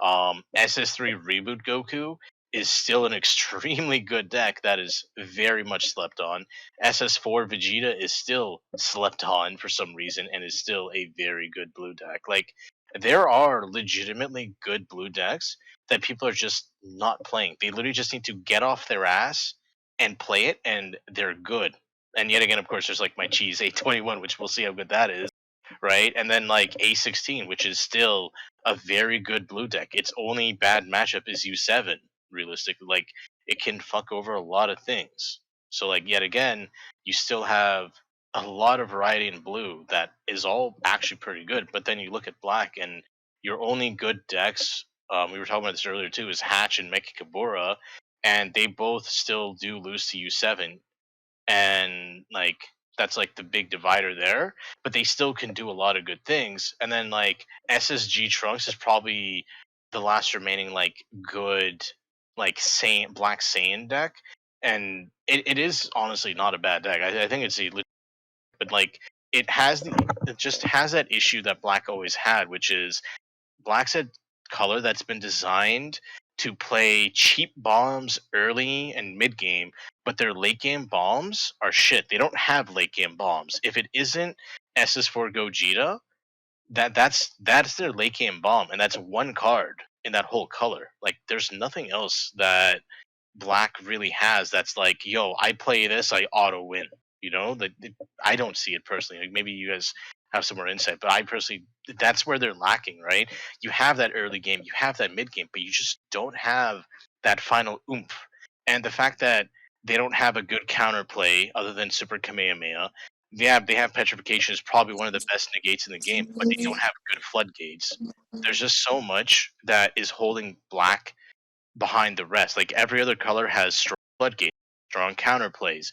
SS3 Reboot Goku is still an extremely good deck that is very much slept on. SS4 Vegeta is still slept on for some reason and is still a very good blue deck. Like, there are legitimately good blue decks that people are just not playing. They literally just need to get off their ass and play it, and they're good. And yet again, of course, there's like my cheese A21, which we'll see how good that is, right? And then like A16, which is still a very good blue deck. Its only bad matchup is U7, realistically. Like, it can fuck over a lot of things. So like, yet again, you still have a lot of variety in blue that is all actually pretty good. But then you look at black, and your only good decks, we were talking about this earlier too, is Hatch and Mechikabura, and they both still do lose to U7, and like that's like the big divider there, but they still can do a lot of good things. And then like SSG Trunks is probably the last remaining like good like Saiyan Black Saiyan deck, and it is honestly not a bad deck. I think it's but like it just has that issue that Black always had, which is Black's a color that's been designed to play cheap bombs early and mid game, but their late game bombs are shit. They don't have late game bombs. If it isn't SS4 Gogeta, that's their late game bomb, and that's one card in that whole color. Like, there's nothing else that Black really has that's like, yo, I play this, I auto win. You know, I don't see it personally. Like, maybe you guys have some more insight, but I personally, that's where they're lacking, right? You have that early game, you have that mid game, but you just don't have that final oomph. And the fact that they don't have a good counterplay other than Super Kamehameha, they have Petrification is probably one of the best negates in the game, but they don't have good floodgates. There's just so much that is holding Black behind the rest. Like, every other color has strong floodgates, strong counterplays,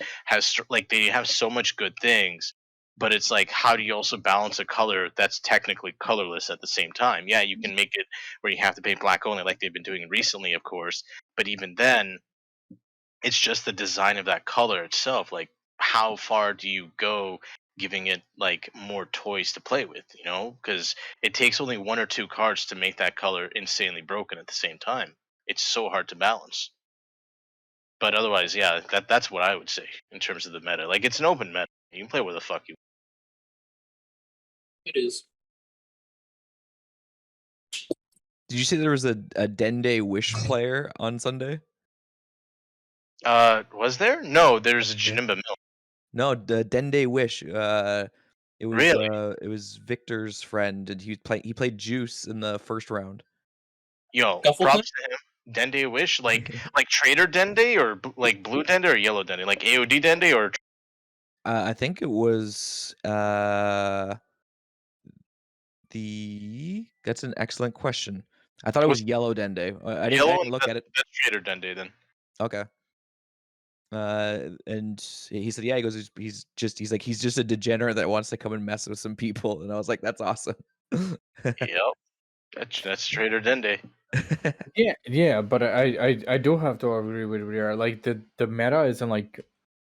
like, they have so much good things, but it's like, how do you also balance a color that's technically colorless at the same time? Yeah, you can make it where you have to paint black only, like they've been doing recently, of course, but even then, it's just the design of that color itself. Like, how far do you go giving it like more toys to play with, you know? Because it takes only one or two cards to make that color insanely broken at the same time. It's so hard to balance. But otherwise, yeah, that's what I would say in terms of the meta. Like, it's an open meta. You can play where the fuck you It is. Did you say there was a Dende Wish player on Sunday? Was there? No, there's a Okay. Janimba Mill. No, the Dende Wish. It was Really? it was Victor's friend, and he played Juice in the first round. Yo, Scuffleton? props to him. Dende Wish, like Trader Dende, or like Blue Dende or Yellow Dende, like AOD Dende, or I think it was That's an excellent question. I thought it was was Yellow Dende. I Yellow. didn't look at it. That's Trader Dende then. Okay. And he said, yeah, he goes, he's just a degenerate that wants to come and mess with some people. And I was like, that's awesome. Yep, that's Trader Dende. Yeah, but I do have to agree with Rira. Like, the meta isn't like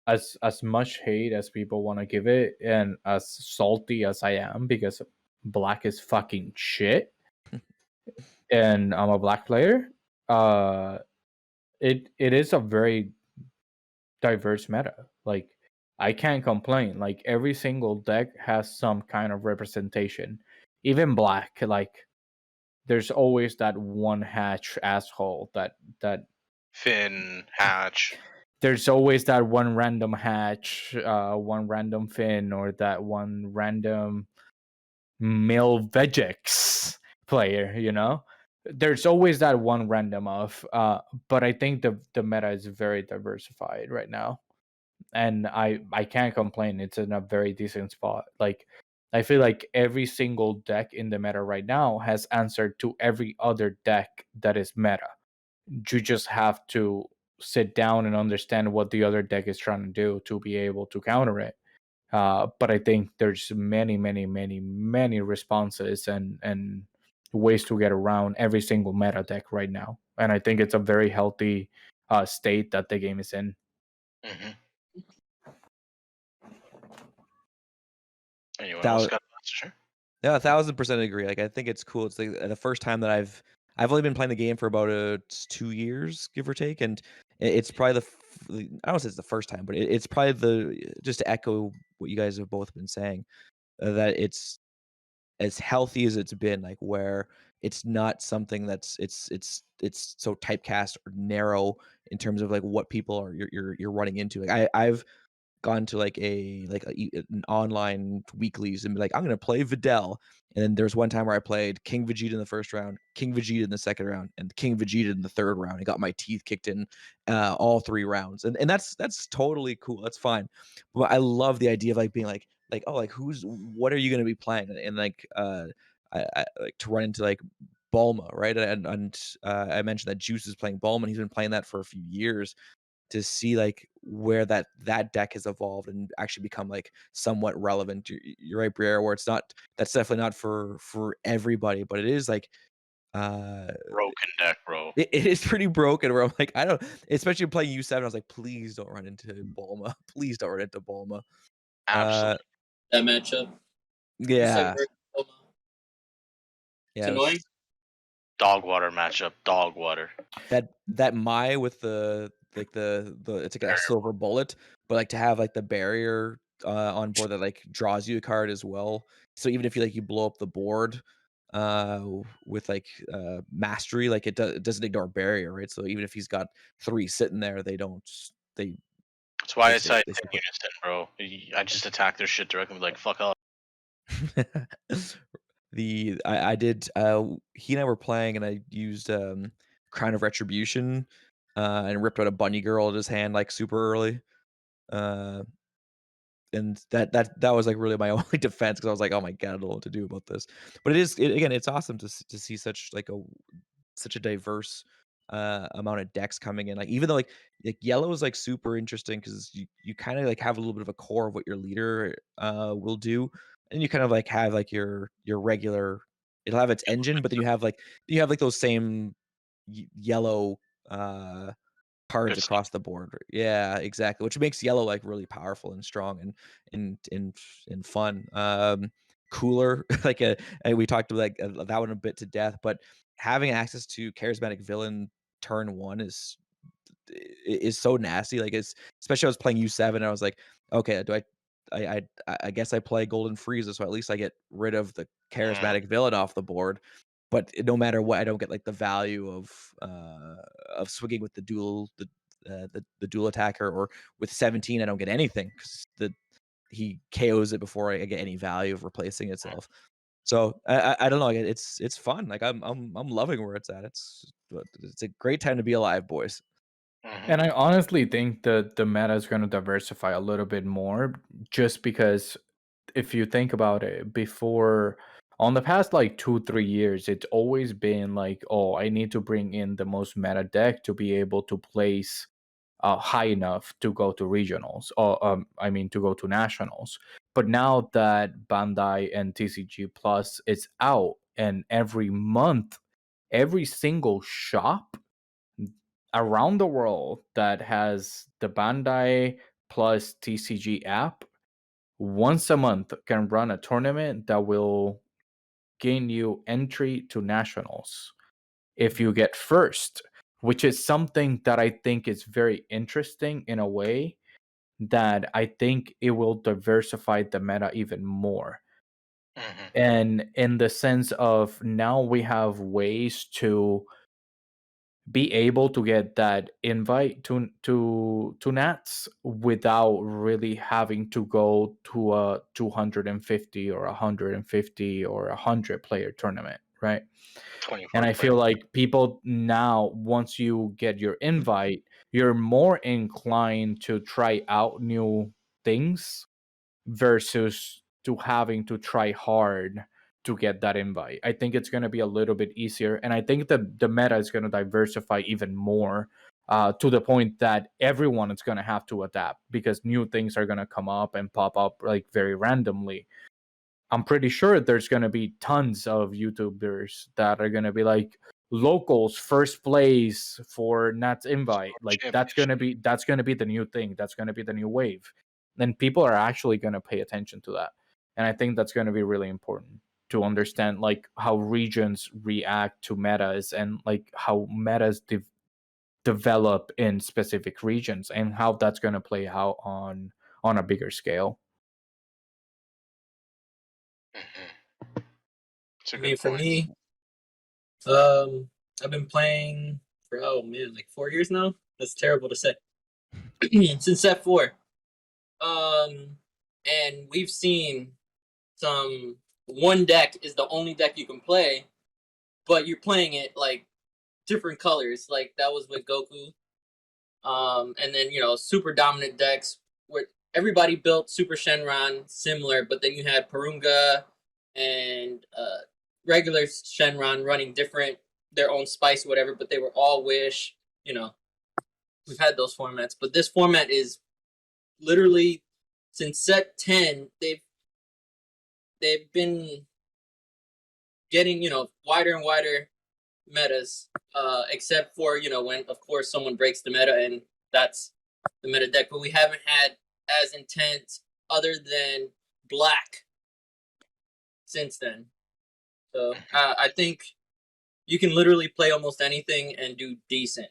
as much hate as people want to give it, and as salty as I am because Black is fucking shit, and I'm a Black player. It is a very diverse meta. Like, I can't complain. Like, every single deck has some kind of representation. Even Black, like, there's always that one hatch asshole that Finn, Hatch. there's always that one random hatch, one random Finn, or that one random male vegex player, you know? There's always that one random but I think the meta is very diversified right now. And I can't complain. It's in a very decent spot. Like, I feel like every single deck in the meta right now has answered to every other deck that is meta. You just have to sit down and understand what the other deck is trying to do to be able to counter it. But I think there's many responses and ways to get around every single meta deck right now. And I think it's a very healthy state that the game is in. Mm-hmm. Anyone That else was- got an answer? Yeah, 1,000% agree. Like, I think it's cool. It's like the first time that I've only been playing the game for about 2 years, give or take, and it's probably I don't say it's the first time, but it's probably just to echo what you guys have both been saying, that it's as healthy as it's been, like, where it's not something that's it's so typecast or narrow in terms of, like, what people are you're running into. Like, I've gone to an online weeklies and be like, I'm gonna play Videl. And then there's one time where I played King Vegeta in the first round, King Vegeta in the second round, and King Vegeta in the third round. I got my teeth kicked in all 3 rounds, and that's totally cool. That's fine. But I love the idea of like being like oh like what are you gonna be playing and like I like to run into like Bulma, right? And I mentioned that Juice is playing Bulma. He's been playing that for a few years to see like where that deck has evolved and actually become like somewhat relevant. You're right, Briere, where that's definitely not for everybody, but it is like uh Broken deck, bro. it is pretty broken where I'm like, I don't especially playing U7, I was like, please don't run into Bulma. Please don't run into Bulma. Absolutely. That matchup. Yeah. It's Yeah, annoying. Dog water matchup. Dog water. that Mai with the it's like a silver bullet, but like to have like the barrier on board that like draws you a card as well. So even if you blow up the board with like mastery, like it doesn't ignore barrier, right? So even if he's got 3 sitting there, they That's why they I stay said they stay put. unison, bro. I just attack their shit directly. Like fuck off. I did he and I were playing and I used Crown of Retribution and ripped out a bunny girl at his hand like super early. Uh and that was like really my only defense because I was like, oh my god, I don't know what to do about this. But again, it's awesome to see such a diverse amount of decks coming in. Like even though like yellow is like super interesting because you kind of like have a little bit of a core of what your leader will do, and you kind of like have like your regular. It'll have its engine, but then you have like those same yellow cards Good stuff. across the board. Yeah, exactly. Which makes yellow like really powerful and strong and fun. Cooler like and we talked like that one a bit to death, but having access to charismatic villain turn 1 is so nasty. Like it's especially I was playing U7 and I was like, okay, do I guess I play Golden Frieza, so at least I get rid of the charismatic villain off the board. But no matter what, I don't get like the value of swinging with the dual attacker, or with 17, I don't get anything because he KOs it before I get any value of replacing itself. So I don't know. Like, it's fun. Like I'm loving where it's at. It's a great time to be alive, boys. And I honestly think that the meta is going to diversify a little bit more, just because if you think about it, before on the past like 2-3 years, it's always been like, oh, I need to bring in the most meta deck to be able to place high enough to go to regionals, or I mean to go to nationals. But now that Bandai and TCG Plus is out, and every month, every single shop around the world that has the Bandai plus TCG app once a month can run a tournament that will gain you entry to nationals if you get first, which is something that I think is very interesting in a way that I think it will diversify the meta even more. And in the sense of now we have ways to be able to get that invite to Nats without really having to go to a 250 or 150 or 100 player tournament, right? And I feel like people now, once you get your invite, you're more inclined to try out new things versus to having to try hard to get that invite. I think it's going to be a little bit easier, and I think that the meta is going to diversify even more, to the point that everyone is going to have to adapt because new things are going to come up and pop up like very randomly. I'm pretty sure there's going to be tons of YouTubers that are going to be like locals first place for Nat's invite. Like that's going to be the new thing. That's going to be the new wave. Then people are actually going to pay attention to that. And I think that's going to be really important. to understand like how regions react to metas and like how metas develop in specific regions and how that's going to play out on a bigger scale. It's a I good mean, for point. me, I've been playing for like 4 years now. That's terrible to say. Since set 4. And we've seen some one deck is the only deck you can play, but you're playing it like different colors. Like that was with Goku. And then super dominant decks where everybody built Super Shenron similar, but then you had Purunga and regular Shenron running different, their own spice or whatever, but they were all Wish. We've had those formats, but this format is literally since set 10. They've been getting wider and wider metas, except for when of course someone breaks the meta and that's the meta deck, but we haven't had as intense other than black since then. So I think you can literally play almost anything and do decent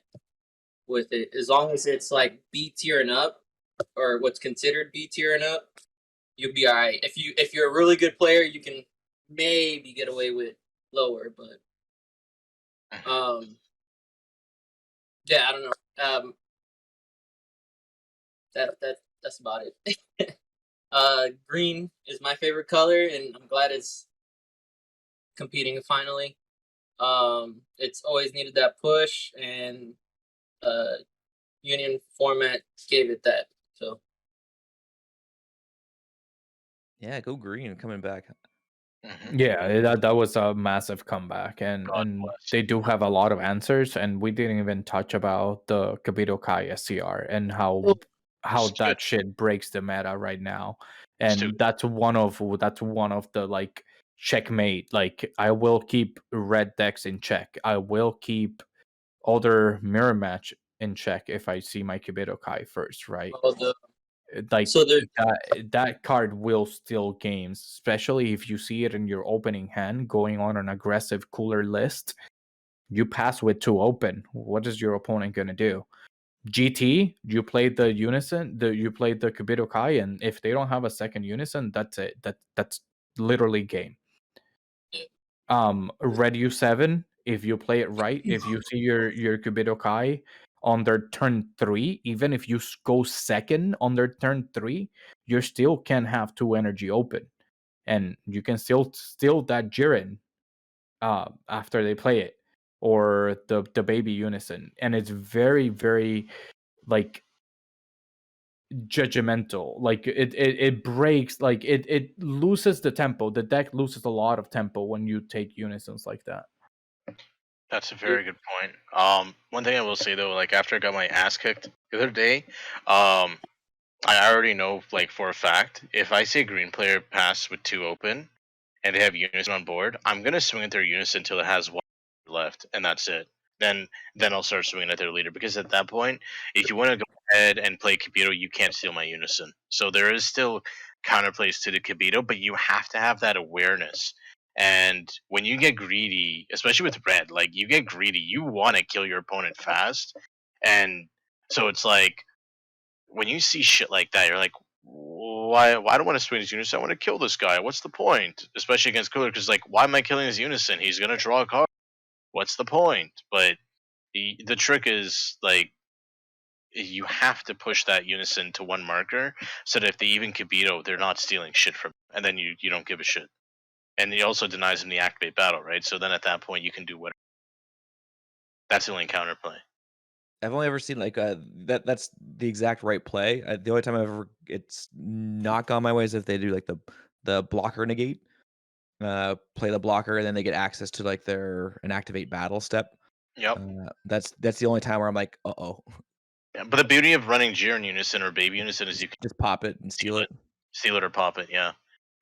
with it as long as it's like B tier and up, or what's considered B tier and up. You'll be all right. If you're a really good player, you can maybe get away with lower, but yeah, I don't know. That's about it. Green is my favorite color, and I'm glad it's competing finally. It's always needed that push, and Union format gave it that. So Yeah, go green coming back. Yeah, that was a massive comeback, and God bless. they do have a lot of answers, and we didn't even touch about the Kabito Kai SCR and how that shit breaks the meta right now, and that's one of the like checkmate. Like I will keep red decks in check. I will keep other mirror match in check if I see my Kabito Kai first, right? Like so the that card will steal games, especially if you see it in your opening hand going on an aggressive cooler list. You pass with 2 open. What is your opponent gonna do? GT, you played the unison, you played the Kabito Kai, and if they don't have a second unison, that's it. That's literally game. Red U7, if you play it right, if you see your Kubito Kai on their turn 3, even if you go second on their turn 3, you still can have 2 energy open, and you can still steal that Jiren after they play it, or the baby unison, and it's very very like judgmental. Like it breaks, like it loses the tempo. The deck loses a lot of tempo when you take unisons like that. That's a very good point. One thing I will say though, like after I got my ass kicked the other day, I already know like for a fact if I see a green player pass with 2 open and they have unison on board, I'm gonna swing at their unison until it has 1 left, and that's it. Then I'll start swinging at their leader, because at that point, if you want to go ahead and play Kibito, you can't steal my unison. So there is still counterplays to the Kibito, but you have to have that awareness. And when you get greedy, especially with red, like you get greedy, you want to kill your opponent fast. And so it's like when you see shit like that, you're like, why? I don't want to swing his unison. I want to kill this guy. What's the point? Especially against Cooler, because like, why am I killing his unison? He's gonna draw a card. What's the point? But the trick is like you have to push that unison to 1 marker so that if they even Kibito, they're not stealing shit from him, and then you don't give a shit. And he also denies him the activate battle, right? So then at that point you can do whatever. That's the only counterplay. I've only ever seen like that's the exact right play. The only time I've ever it's not gone my way is if they do like the blocker negate, play the blocker, and then they get access to like an activate battle step. Yep. That's the only time where I'm like, uh-oh. Yeah, but the beauty of running Jiren Unison or Baby Unison is you can Just pop it and steal it. steal it or pop it, yeah.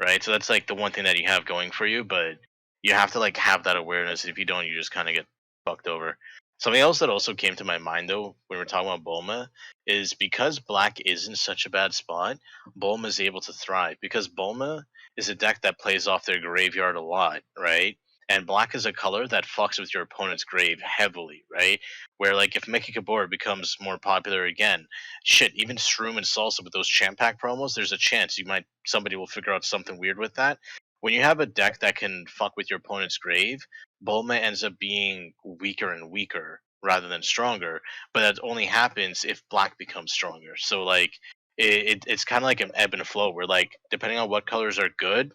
Right? So that's like the one thing that you have going for you, but you have to like have that awareness. If you don't, you just kind of get fucked over. Something else that also came to my mind though when we're talking about Bulma is because black is in such a bad spot, Bulma is able to thrive because Bulma is a deck that plays off their graveyard a lot, right? And black is a color that fucks with your opponent's grave heavily, right? Where like if Mickey Gabor becomes more popular again, shit, even Shroom and Salsa with those champ pack promos, there's a chance somebody will figure out something weird with that. When you have a deck that can fuck with your opponent's grave, Bulma ends up being weaker and weaker rather than stronger, but that only happens if black becomes stronger. So like it's kind of like an ebb and flow where like depending on what colors are good,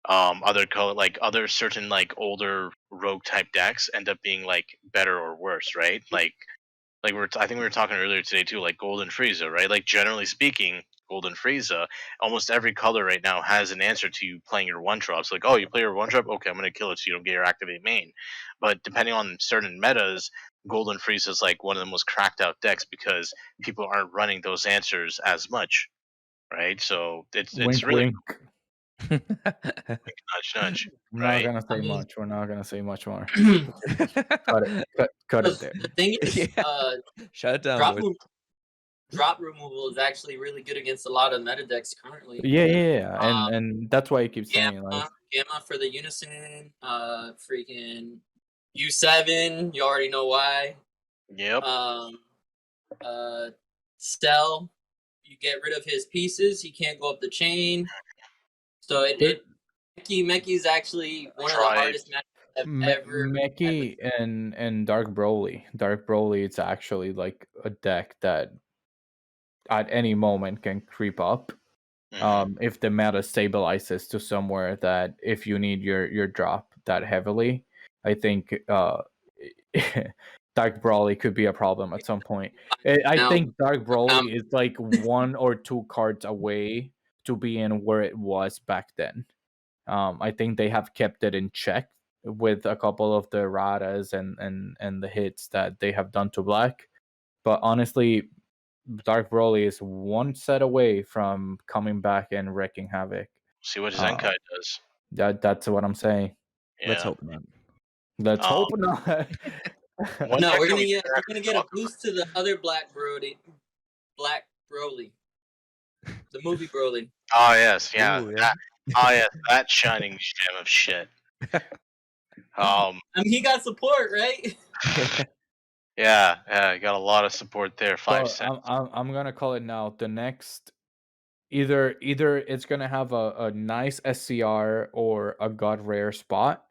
other certain like older rogue type decks end up being like better or worse, right? Like I think we were talking earlier today too, like Golden Frieza, right? Like generally speaking, Golden Frieza, almost every color right now has an answer to you playing your one drops. Like, oh, you play your one drop, okay, I'm gonna kill it so you don't get your activate main. But depending on certain metas, Golden Frieza is like one of the most cracked out decks because people aren't running those answers as much, right? So it's Wink, really wink. nudge nudge, I'm not right? gonna say I mean- much. We're not gonna say much more. the Cut it there. thing is, Yeah. Shut it down, drop, boys. drop removal is actually really good against a lot of meta decks currently. Yeah. And that's why I keep saying like Gamma for the Unison, freaking U7, you already know why. Yep. Stell, you get rid of his pieces, he can't go up the chain. So Meki's actually one of the hardest matches I've ever. Meki and Dark Broly. Dark Broly, it's actually like a deck that at any moment can creep up. If the meta stabilizes to somewhere that if you need your drop that heavily, I think Dark Broly could be a problem at some point. I think Dark Broly is like 1 or 2 cards away to being where it was back then. I think they have kept it in check with a couple of the erratas and the hits that they have done to black. But honestly, Dark Broly is 1 set away from coming back and wreaking havoc. See what Zenkai does. That's what I'm saying. Yeah. Let's hope not. Let's hope not. No, we're gonna get a boost to the other Black Broly, the movie Broly. Oh yes, yeah. Ooh, yeah. That shining gem of shit. I mean, he got support, right? Yeah, got a lot of support there. 5 cents. I'm gonna call it now. The next, either it's gonna have a nice SCR or a god rare spot.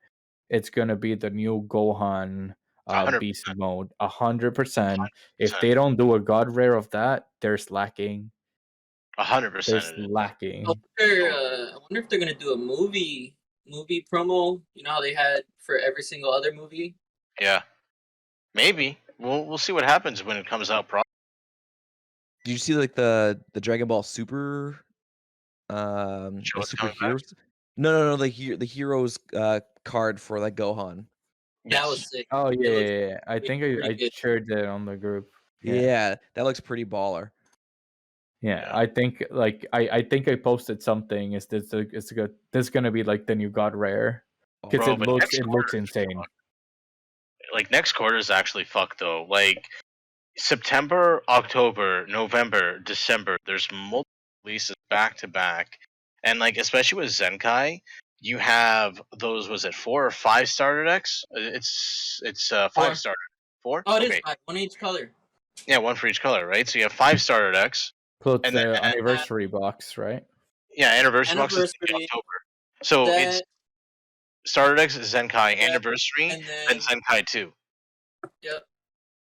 It's gonna be the new Gohan 100%. beast mode. 100%. If they don't do a god rare of that, they're slacking. 100%. They're lacking. I wonder if they're gonna do a movie promo. You know how they had for every single other movie. Yeah, maybe we'll see what happens when it comes out. Did you see like the Dragon Ball Super Show the it's Super coming back? Heroes? No, the heroes card for like Gohan. That was sick. Oh It looks yeah. I think I pretty good. shared that on the group. Yeah, that looks pretty baller. Yeah, I think like I think I posted something. Is this this is gonna be like the new God Rare? Because Bro, but next it looks insane. Like next quarter is actually fucked though. Like September, October, November, December. There's multiple releases back to back, and like especially with Zenkai, you have those. Was it 4 or 5 starter decks? It's 5 4. starter. 4. Oh, it Okay. is 5, 1 each color. Yeah, 1 for each color, right? So you have 5 starter decks. Plus And the then- anniversary box, right? Yeah, anniversary box is in October. So it's starter decks is Zenkai, anniversary, and then Zenkai 2. Yep.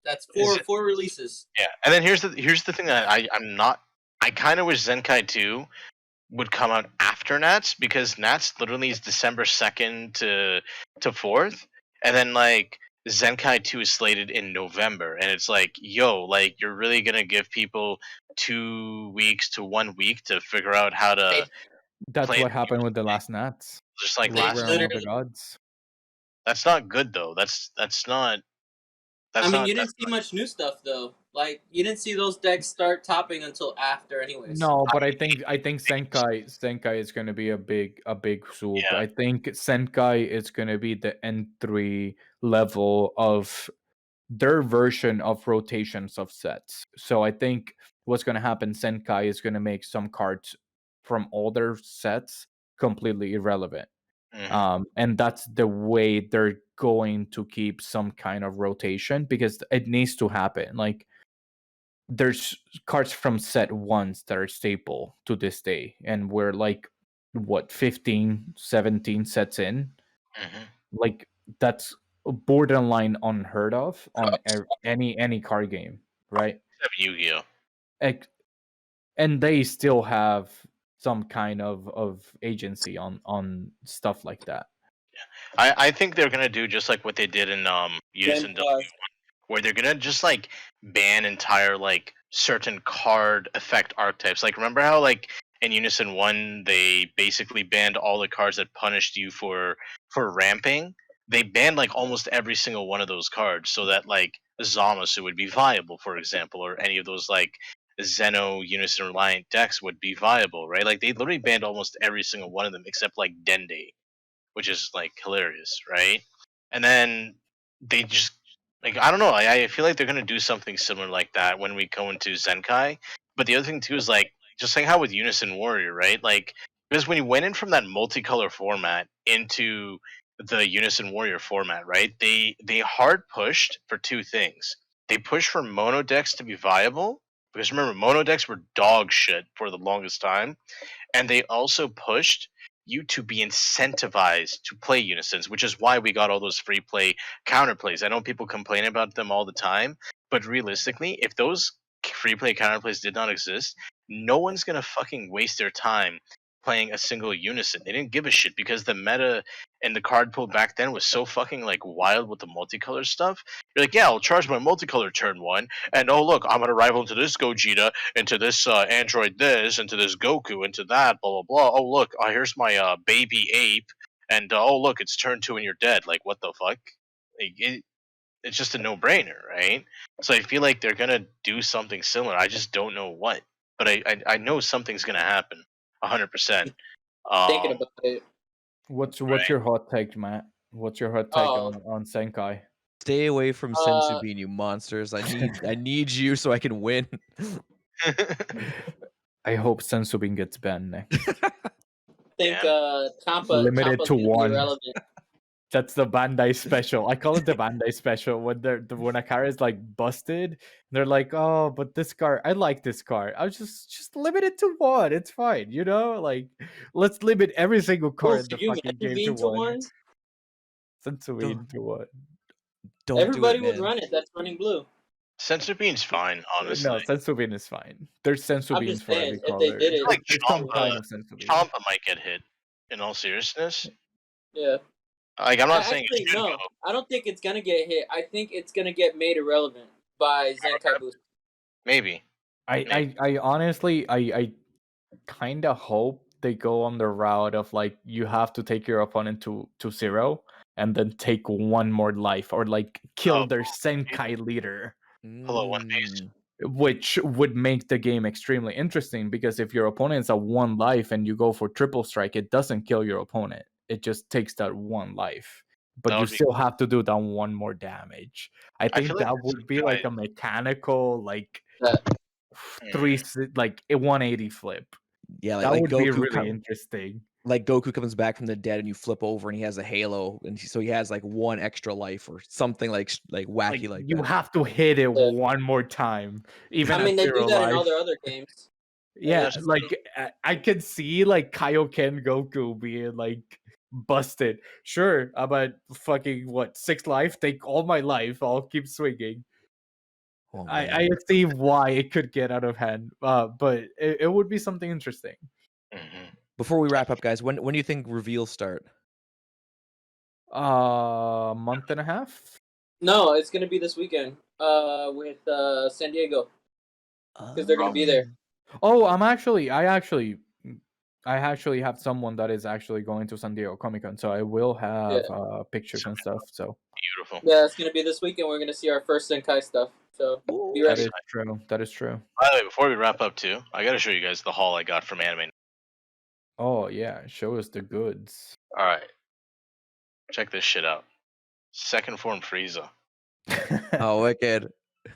That's Is four releases. Yeah, and then here's the thing that I kind of wish Zenkai 2 would come out after Nats, because Nats literally is December 2nd to 4th, and then like Zenkai 2 is slated in November, and it's like, yo, like you're really gonna give people 2 weeks to 1 week to figure out how to That's play what the happened with the last Nats. just like With last Realm of the literally- Gods. That's not good though. That's not. That's I mean, not, you didn't see much new stuff though. Like you didn't see those decks start topping until after, anyways. No, but I think Senkai is gonna be a big swoop. Yeah. I think Senkai is gonna be the entry level of their version of rotations of sets. So I think what's gonna happen, Senkai is gonna make some cards from older sets completely irrelevant. Mhm. And that's the way they're going to keep some kind of rotation, because it needs to happen. Like, there's cards from set ones that are staple to this day, and we're like, what, 15, 17 sets in? Mhm. Like, that's borderline unheard of on any card game, right? Except Yu-Gi-Oh. Ex- and they still have some kind of agency on stuff like that. I think they're gonna do just like what they did in Gen Unison Plus. where they're gonna just like ban entire like certain card effect archetypes. Like remember how like in Unison 1 they basically banned all the cards that punished you for ramping? They banned like almost every single one of those cards so that like Zamasu would be viable, for example, or any of those like Zeno Unison Reliant decks would be viable, right? Like they literally banned almost every single one of them except like Dende, which is like hilarious, right? And then they just like I don't know. I feel like they're gonna do something similar like that when we go into Zenkai. But the other thing too is like just like how with Unison Warrior, right? Like because when you went in from that multicolor format into the Unison Warrior format, right? They hard pushed for two things. They pushed for mono decks to be viable because remember mono decks were dog shit for the longest time, and they also pushed you to be incentivized to play unisons, which is why we got all those free play counterplays. I know people complain about them all the time, but realistically, if those free play counterplays did not exist, no one's gonna fucking waste their time playing a single unison. They didn't give a shit because the meta and the card pool back then was so fucking like wild with the multicolor stuff. You're like, yeah, I'll charge my multicolor turn one, and oh look, I'm gonna rival into this Gogeta, into this android this, into this Goku, into that, blah blah blah. Oh look, here's my baby ape, and oh look, it's turn two and you're dead. Like what the fuck? Like, it's just a no brainer, right? So I feel like they're gonna do something similar. I just don't know what, but I know something's gonna happen, 100%. Thinking Um, about it. What's right. your hot take, Matt? What's your hot take Oh, on Senkai? Stay away from uh, Sensubin, you monsters. I need you so I can win. I hope Sensubin gets banned next. think Damn. Limited Champa's to gonna be one. irrelevant. That's the Bandai special. I call it the Bandai special when when a car is like busted. They're like, oh, but this car, I like this car. I was just limit it to one. It's fine, you know. Like, let's limit every single car Wolf, in the could you fucking imagine game to being to one. one? Sensubin to one. Don't do it, Everybody would man. run it. That's running blue. Sensor Bean's fine, honestly. No, Sensubin is fine. There's I'm Sensubins just for every saying, if they color. did I feel it, like There's some kind Champa, of Sensubin. Champa might get hit. In all seriousness, yeah. like I'm not saying Actually, it should no. go. I don't think it's gonna get hit. I think it's gonna get made irrelevant by Zenkai Boost. Maybe. I honestly I kind of hope they go on the route of like you have to take your opponent to zero and then take one more life, or like kill Oh, their Senkai leader, hello, One Piece. which would make the game extremely interesting, because if your opponent's at one life and you go for triple strike, it doesn't kill your opponent. It just takes that one life. But That you would be. still have to do that one more damage. I I feel think like that this would be guy. like a mechanical like That like a 180 flip. Yeah, That would be Goku really interesting. like Goku comes back from the dead and you flip over and he has a halo and so he has like one extra life or something like wacky like You that. have to hit it Yeah. one more time, even I at mean, they do zero that in all life. their other games. Yeah, Yes. like I could see like Kaioken Goku being like busted. Sure, I'm at fucking what 6 life. Take all my life. I'll keep swinging. Oh I man. see why it could get out of hand. But it would be something interesting. Mhm. Before we wrap up, guys, when do you think reveals start? Month and a half. No, it's gonna be this weekend. With San Diego, because they're gonna be there. Oh, I actually have someone that is actually going to San Diego Comic Con, so I will have pictures and stuff. So Beautiful. Yeah, it's gonna be this weekend. We're gonna see our first Senkai stuff. So be that ready. is true. That is true. By the way, before we wrap up too, I gotta show you guys the haul I got from Anime. Oh yeah, show us the goods. All right, check this shit out. Second form Frieza. Oh, wicked.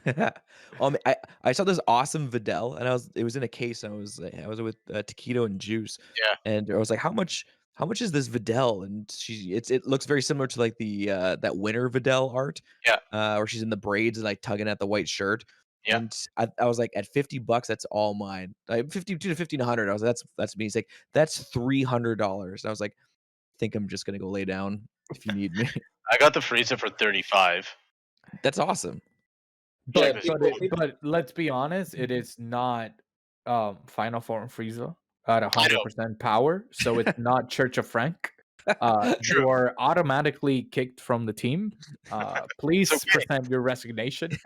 I saw this awesome Videl, and it was in a case, and I was with Taquito and Juice, Yeah. and I was like, how much is this Videl? And it looks very similar to like the that winter Videl art, Yeah. where she's in the braids and like tugging at the white shirt. Yeah. And I was like, at $50, that's all mine. Like 52 to 1500. I was like, that's me. He's like, that's $300. And I was like, I think I'm just gonna go lay down if you need me. I got the Frieza for 35. That's awesome. Yeah, But let's be honest, it is not Final Form Frieza at I know. 100% power, so it's not Church of Frank. True. You are automatically kicked from the team. Please okay. present your resignation.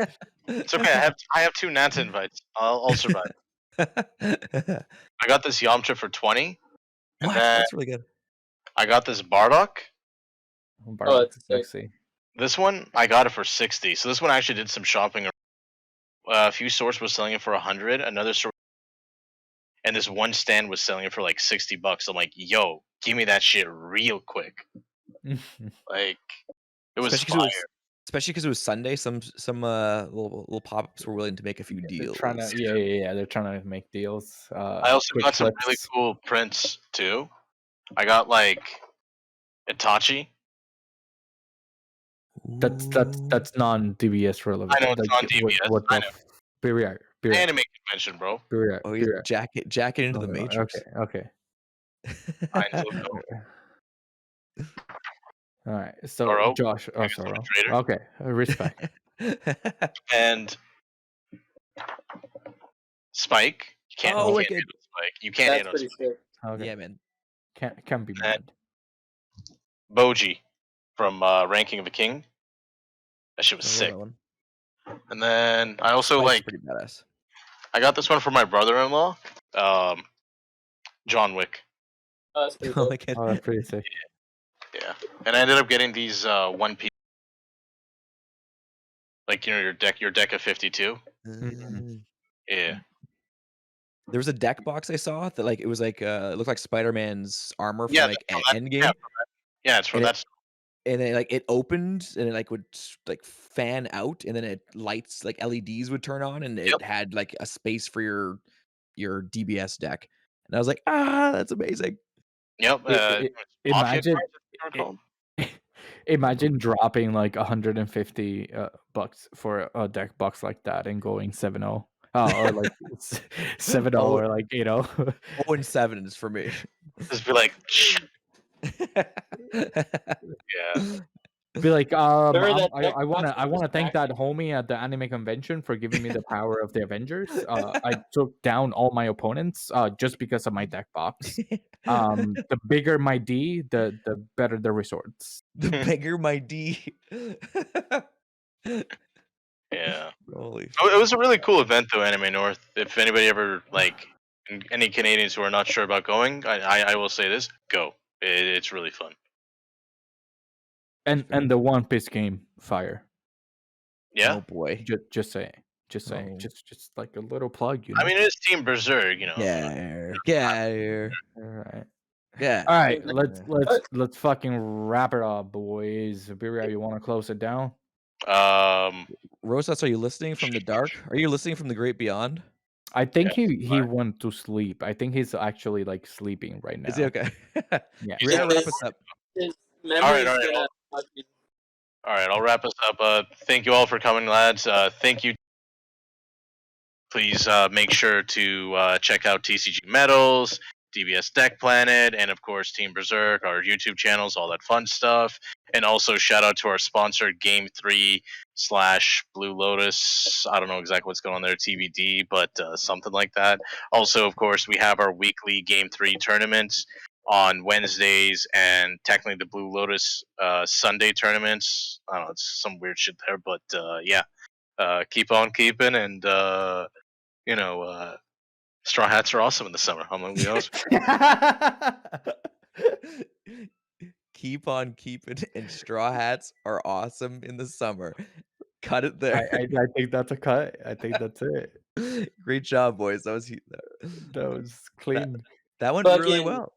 It's okay. I have 2 Nats invites. I'll survive. I got this Yamcha for 20. And What? then That's really good. I got this Bardock. Bardock it's is sick. sexy. This one I got it for 60. So this one I actually did some shopping. A few stores was selling it for 100. Another store, and this one stand was selling it for like $60. I'm like, yo, give me that shit real quick. Like, it was Especially fire. because it was Sunday. Some little pop-ups were willing to make a few They're deals. trying to, yeah. They're trying to make deals. I also quick got some really flips. cool prints too. I got like Itachi. That's non-DBS relevant. I know it's non-DBS, What I the know. Be right. Anime convention, bro. Oh, he's jacket into the Matrix. Okay. Ainz Logo. All right. So Zoro. Josh, Zoro. okay, respect. And Spike. You can't handle Spike. You can't That's handle pretty Spike. sick. Okay. Yeah, man. Can't be mad. Boji from Ranking of a King. That shit was I love sick. that one. And then I also Spike's like pretty badass. I got this one for my brother-in-law, John Wick. That's pretty Oh cool. my god. Oh, that's pretty sick. Yeah, and I ended up getting these One Piece, like your deck of 52. Yeah. There was a deck box I saw that like it was like it looked like Spider-Man's armor from Yeah, like from that- Endgame. Yeah, it's from And that. And then like it opened and it like would like fan out and then it lights like LEDs would turn on and it had like a space for your DBS deck. And I was like, that's amazing. Yep. Imagine dropping like 150 bucks for a deck box like that and going 7-0. Or like 7-0 or like 8-0. 0-7 is for me. Just be like, yeah. Be like, I deck wanna box thank that homie at the anime convention for giving me the power of the Avengers. I took down all my opponents just because of my deck box. The bigger my D, the better the resorts. The bigger my D. Yeah. Holy It was a really cool event though, Anime North. If anybody ever like any Canadians who are not sure about going, I will say this: go. It's really fun. And the One Piece game, fire. Yeah. Oh boy. Just say, just like a little plug. You know? I mean, it's Team Berserk. You know. Yeah. Get out of here. All right. Yeah. All right. Let's fucking wrap it up, boys. Biria, you want to close it down? Rosas, are you listening from the dark? Are you listening from the great beyond? I think he went to sleep. I think he's actually like sleeping right now. Is he okay? Yeah. We're gonna wrap us up. His memory is gonna fucking. All right, I'll wrap us up. Thank you all for coming, lads. Thank you. Please make sure to check out TCG Metals, DBS Deck Planet, and of course Team Berserk, our YouTube channels, all that fun stuff. And also shout out to our sponsor, Game 3 / Blue Lotus. I don't know exactly what's going on there, TBD, but something like that. Also, of course, we have our weekly Game 3 tournaments on Wednesdays, and technically the Blue Lotus Sunday tournaments. I don't know, it's some weird shit there, but yeah. Keep on keeping, and straw hats are awesome in the summer. I'm gonna be honest. Keep on keeping, and straw hats are awesome in the summer. Cut it there. I think that's a cut. I think that's it. Great job, boys. That was That was clean. that went really well.